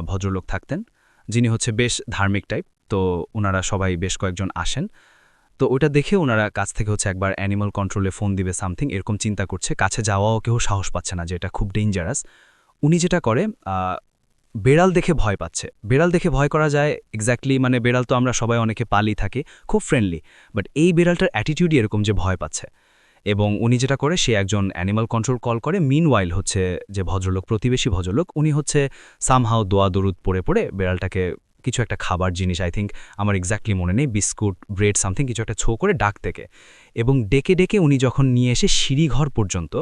Speaker 9: ভদ্রলোক থাকতেন যিনি হচ্ছে বেশ ধার্মিক টাইপ। তো ওনারা সবাই বেশ কয়েকজন আসেন। তো ওটা দেখে ওনারা কাছ থেকে হচ্ছে একবার অ্যানিমাল কন্ট্রোলে ফোন দিবে সামথিং এরকম চিন্তা করছে, কাছে যাওয়াও কেউ সাহস পাচ্ছে না যে এটা খুব ডেঞ্জারাস। উনি যেটা করে, বেড়াল দেখে ভয় পাচ্ছে। বেড়াল দেখে ভয় করা যায় এক্স্যাক্টলি, মানে বেড়াল তো আমরা সবাই অনেকে পালি থাকি, খুব ফ্রেন্ডলি, বাট এই বেড়ালটার অ্যাটিটিউডই এরকম যে ভয় পাচ্ছে। এবং উনি যেটা করে, সে একজন অ্যানিমাল কন্ট্রোল কল করে। মিনওয়াইল হচ্ছে যে ভদ্রলোক, প্রতিবেশী ভদ্রলোক, উনি হচ্ছে সামহাও দোয়া দরুদ পড়ে বেড়ালটাকে কিছু একটা খাবার জিনিস, আই থিঙ্ক আমার এক্স্যাক্টলি মনে নেই, বিস্কুট, ব্রেড সামথিং কিছু একটা ছো করে ডাক থেকে, এবং ডেকে উনি যখন নিয়ে এসে সিঁড়িঘর পর্যন্ত,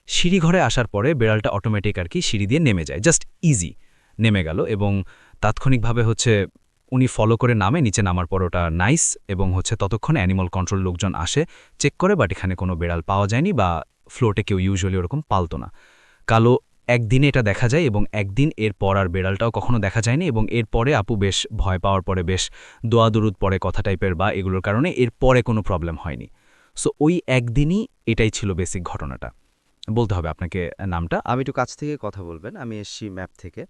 Speaker 9: সিঁড়িঘরে আসার পরে বেড়ালটা অটোমেটিক আর কি সিঁড়ি দিয়ে নেমে যায়, জাস্ট ইজি নেমে গেল। এবং তাৎক্ষণিকভাবে হচ্ছে উনি ফলো করে নামে, নিচে নামার পর ওটা নাইস, এবং হচ্ছে ততক্ষণে অ্যানিমাল কন্ট্রোল লোকজন আসে, চেক করে, বাট এখানে কোনো বেড়াল পাওয়া যায়নি বা ফ্লোটে কেউ ইউজুয়ালি ওরকম পালতো না। কালো
Speaker 2: একদিনে এটা দেখা যায় এবং একদিন এর পর আর বেড়ালটাও কখনো দেখা যায়নি এবং এরপরে আপু বেশ ভয় পাওয়ার পরে বেশ দোয়া দুরুদ পরে কথা টাইপের বা এগুলোর কারণে এর পরে কোনো প্রবলেম হয়নি। সো ওই একদিনই এটাই ছিল বেসিক ঘটনাটা। বলতে হবে আপনাকে নামটা।
Speaker 1: আমি একটু কাছ থেকে কথা বলবেন, আমি এসছি ম্যাপ থেকে।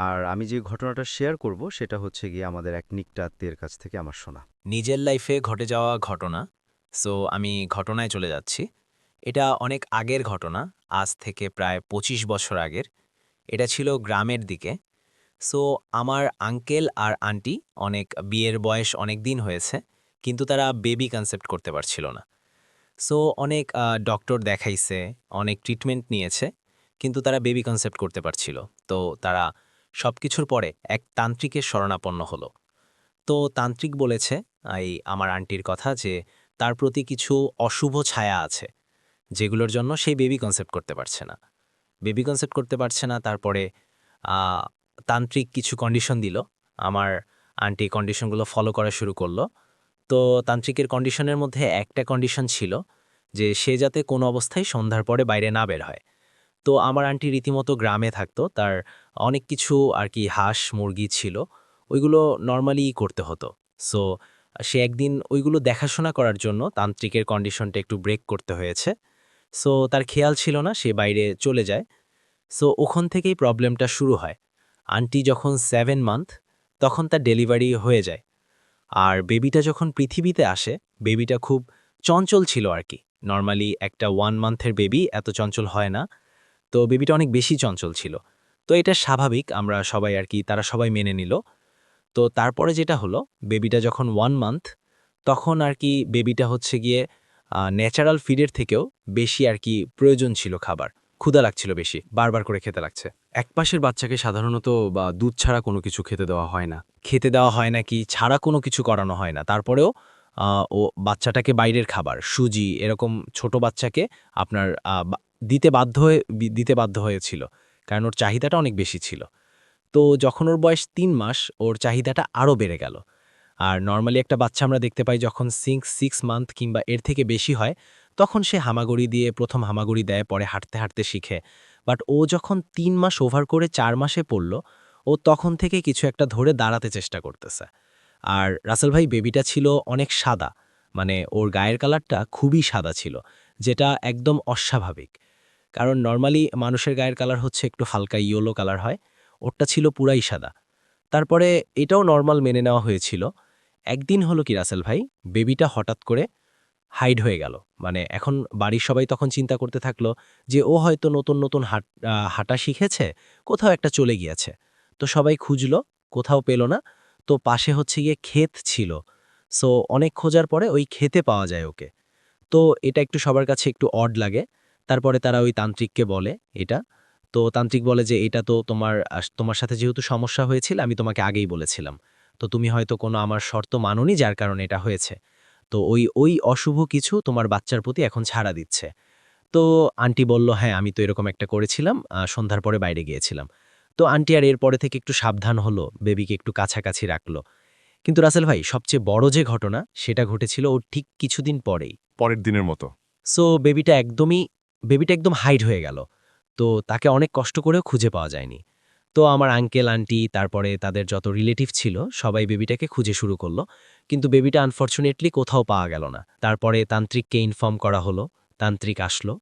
Speaker 1: আর আমি যে ঘটনাটা শেয়ার করব সেটা হচ্ছে গিয়ে আমাদের এক নিকটা আত্মীয়ের কাছ থেকে আমার শোনা।
Speaker 5: নিজের লাইফে ঘটে যাওয়া ঘটনা। সো আমি ঘটনায় চলে যাচ্ছি। এটা অনেক আগের ঘটনা, আজ থেকে প্রায় ২৫ বছর আগের। এটা ছিল গ্রামের দিকে। সো আমার আঙ্কেল আর আন্টি অনেক বিয়ের বয়স অনেক দিন হয়েছে, কিন্তু তারা বেবি কনসেপ্ট করতে পারছিল না। সো অনেক ডক্টর দেখাইছে, অনেক ট্রিটমেন্ট নিয়েছে, কিন্তু তারা বেবি কনসেপ্ট করতে পারছিল। তো তারা সব কিছুর পরে এক তান্ত্রিকের শরণাপন্ন হলো। তো তান্ত্রিক বলেছে আমার আন্টির কথা যে তার প্রতি কিছু অশুভ ছায়া আছে, যেগুলোর জন্য সেই বেবি কনসেপ্ট করতে পারছে না। বেবি কনসেপ্ট করতে পারছে না, তারপরে আ তান্ত্রিক কিছু কন্ডিশন দিল। আমার আন্টি কন্ডিশনগুলো ফলো করা শুরু করলো। তো তান্ত্রিকের কন্ডিশনের মধ্যে একটা কন্ডিশন ছিল যে সে যাতে কোনো অবস্থায় সন্ধ্যার পরে বাইরে না বের হয়। তো আমার আন্টি রীতিমতো গ্রামে থাকতো, তার অনেক কিছু আর কি হাঁস, মুরগি ছিল, ওইগুলো নরমালিই করতে হতো। সো সে একদিন ওইগুলো দেখাশোনা করার জন্য তান্ত্রিকের কন্ডিশনটা একটু ব্রেক করতে হয়েছে। সো তার খেয়াল ছিল না, সে বাইরে চলে যায়। সো ওখান থেকেই প্রবলেমটা শুরু হয়। আন্টি যখন 7 মান্থ, তখন তার ডেলিভারি হয়ে যায়। আর বেবিটা যখন পৃথিবীতে আসে, বেবিটা খুব চঞ্চল ছিল আর কি। নরমালি একটা 1 মান্থের বেবি এত চঞ্চল হয় না। তো বেবিটা অনেক বেশি চঞ্চল ছিল। তো এটা স্বাভাবিক, আমরা সবাই আর কি, তারা সবাই মেনে নিল। তো তারপরে যেটা হলো, বেবিটা যখন 1 মান্থ, তখন আর কি বেবিটা হচ্ছে গিয়ে ন্যাচারাল ফিডের থেকেও বেশি আর কি প্রয়োজন ছিল খাবার। ক্ষুধা লাগছিল বেশি, বারবার করে খেতে লাগছে।
Speaker 2: একপাশের বাচ্চাকে সাধারণত বা দুধ ছাড়া কোনো কিছু খেতে দেওয়া হয় না।
Speaker 5: খেতে দেওয়া হয় নাকি ছাড়া কোনো কিছু করানো হয় না। তারপরেও ও বাচ্চাটাকে বাইরের খাবার, সুজি এরকম ছোট বাচ্চাকে আপনার দিতে বাধ্য হয়েছিল। কারণ ওর চাহিদাটা অনেক বেশি ছিল। তো যখন ওর বয়স ৩ মাস, ওর চাহিদাটা আরও বেড়ে গেল। আর নরমালি একটা বাচ্চা আমরা দেখতে পাই যখন 6 মান্থ কিংবা এর থেকে বেশি হয়, তখন সে হামাগুড়ি দিয়ে ১ম হামাগুড়ি দেয়, পরে হাঁটতে, হাঁটতে শিখে। বাট ও যখন ৩ মাস ওভার করে ৪ মাসে পড়ল, ও তখন থেকে কিছু একটা ধরে দাঁড়াতে চেষ্টা করতেছে। আর রাসেল ভাই, বেবিটা ছিল অনেক সাদা, মানে ওর গায়ের কালারটা খুবই সাদা ছিল, যেটা একদম অস্বাভাবিক। কারণ নরমালি মানুষের গায়ের কালার হচ্ছে একটু হালকা ইয়েলো কালার হয়, ওরটা ছিল পুরাই সাদা। তারপরে এটাও নরমাল মেনে নেওয়া হয়েছিল। একদিন হলো কি রাসেল ভাই, বেবিটা হঠাৎ করে হাইড হয়ে গেল। মানে এখন বাড়ির সবাই তখন চিন্তা করতে থাকলো যে ও হয়তো নতুন, নতুন হাঁটা শিখেছে, কোথাও একটা চলে গিয়েছে। তো সবাই খুঁজল, কোথাও পেল না। তো পাশে হচ্ছে গিয়ে ক্ষেত ছিল। সো অনেক খোঁজার পরে ওই ক্ষেতে পাওয়া যায় ওকে। তো এটা একটু সবার কাছে একটু অড লাগে। তারপরে তারা ওই তান্ত্রিককে বলে এটা। তো তান্ত্রিক বলে যে এটা তো তোমার সাথে যেহেতু সমস্যা হয়েছিল, আমি তোমাকে আগেই বলেছিলাম। তো তুমি হয়তো কোনো আমার শর্ত মানোনি, যার কারণে এটা হয়েছে। তো ওই অশুভ কিছু তোমার বাচ্চার প্রতি এখন ছাড়া দিচ্ছে। তো আন্টি বলল, হ্যাঁ আমি তো এরকম একটা করেছিলাম, সন্ধ্যার পরে বাইরে গিয়েছিলাম। তো আন্টি আর এরপরে থেকে একটু সাবধান হলো, বেবিকে একটু কাছাকাছি রাখলো। কিন্তু রাসেল ভাই, সবচেয়ে বড় যে ঘটনা সেটা ঘটেছিল ওর ঠিক কিছুদিন পরেই।
Speaker 10: পরের দিনের মতো।
Speaker 5: সো বেবিটা একদম হাইড হয়ে গেল। তো তাকে অনেক কষ্ট করেও খুঁজে পাওয়া যায়নি। তো আমার আঙ্কেল, আন্টি, তারপরে তাদের যত রিলেটিভ ছিল সবাই বেবিটাকে খুঁজে শুরু করলো। কিন্তু বেবিটা আনফরচুনেটলি কোথাও পাওয়া গেল না। তারপরে তান্ত্রিককে ইনফর্ম করা হলো। তান্ত্রিক আসলো।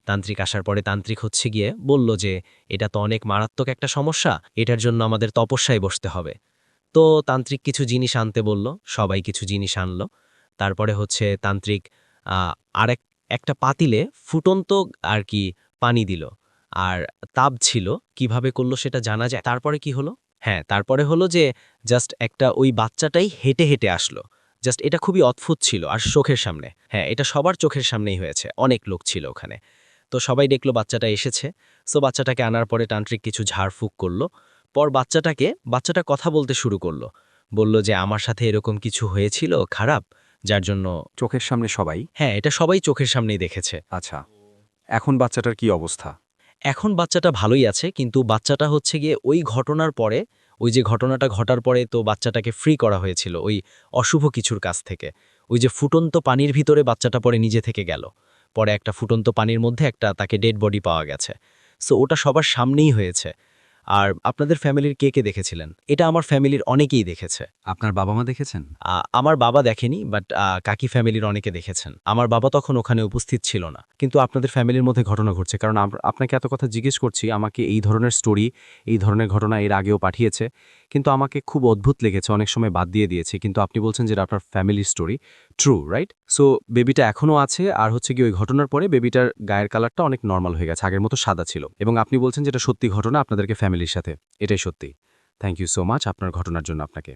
Speaker 5: তান্ত্রিক আসার পরে তান্ত্রিক হচ্ছে গিয়ে বলল যে এটা তো অনেক মারাত্মক একটা সমস্যা, এটার জন্য আমাদের তপস্যায় বসতে হবে। তো তান্ত্রিক কিছু জিনিস আনতে বলল, সবাই কিছু জিনিস আনলো। তারপরে হচ্ছে তান্ত্রিক আ আরেক একটা পাতিলে ফুটন্ত আর কি পানি দিল। আর তাপ ছিল, কিভাবে করল সেটা জানা যায়। তারপরে কি হলো? হ্যাঁ, তারপরে হলো যে জাস্ট একটা ওই বাচ্চাটাই হেঁটে, হেঁটে আসলো। জাস্ট এটা খুবই অদ্ভুত ছিল আর চোখের সামনে। হ্যাঁ, এটা সবার চোখের সামনেই হয়েছে। অনেক লোক ছিল ওখানে। তো সবাই দেখল বাচ্চাটা এসেছে। সো বাচ্চাটাকে আনার পরে তান্ত্রিক কিছু ঝাড়ফুঁক করল। পর বাচ্চাটা কথা বলতে শুরু করল। বলল যে আমার সাথে এরকম কিছু হয়েছিল খারাপ, যার জন্য
Speaker 10: চোখের সামনে সবাই?
Speaker 5: হ্যাঁ, এটা সবাই চোখের সামনেই দেখেছে।
Speaker 10: আচ্ছা। এখন বাচ্চাটার কি অবস্থা?
Speaker 5: এখন বাচ্চাটা ভালোই আছে, কিন্তু বাচ্চাটা হচ্ছে গিয়ে ওই ঘটনার পরে, ওই যে ঘটনাটা ঘটার পরে তো বাচ্চাটাকে ফ্রি করা হয়েছিল ওই অশুভ কিছুর কাছ থেকে। ওই যে ফুটন্ত পানির ভিতরে বাচ্চাটা পরে নিজে থেকে গেল। পরে একটা ফুটন্ত পানির মধ্যে একটা তাকে ডেড বডি পাওয়া গেছে।
Speaker 6: সো ওটা সবার সামনেই হয়েছে। আর আপনাদের ফ্যামিলির কে কে দেখেছিলেন? এটা আমার ফ্যামিলির অনেকেই দেখেছে।
Speaker 1: আপনার বাবা মা দেখেছেন?
Speaker 6: আমার বাবা দেখেনি, বাট কাকি ফ্যামিলির অনেকে দেখেছেন। আমার বাবা তখন ওখানে উপস্থিত ছিল না।
Speaker 1: কিন্তু আপনাদের ফ্যামিলির মধ্যে ঘটনা ঘটছে, কারণ আপনাকে এত কথা জিজ্ঞেস করছি, আমাকে এই ধরনের স্টোরি, এই ধরনের ঘটনা এর আগেও পাঠিয়েছে, কিন্তু আমাকে খুব অদ্ভুত লেগেছে, অনেক সময় বাদ দিয়ে দিয়েছি। কিন্তু আপনি বলছেন যে এটা আপনার ফ্যামিলির স্টোরি, ট্রু রাইট? সো বেবিটা এখনও আছে, আর হচ্ছে কি ওই ঘটনার পরে বেবিটার গায়ের কালারটা অনেক নর্মাল হয়ে গেছে, আগের মতো সাদা ছিল, এবং আপনি বলছেন যে এটা সত্যি ঘটনা আপনাদেরকে ফ্যামিলির সাথে, এটাই সত্যি। থ্যাংক ইউ সো মাচ আপনার ঘটনার জন্য আপনাকে।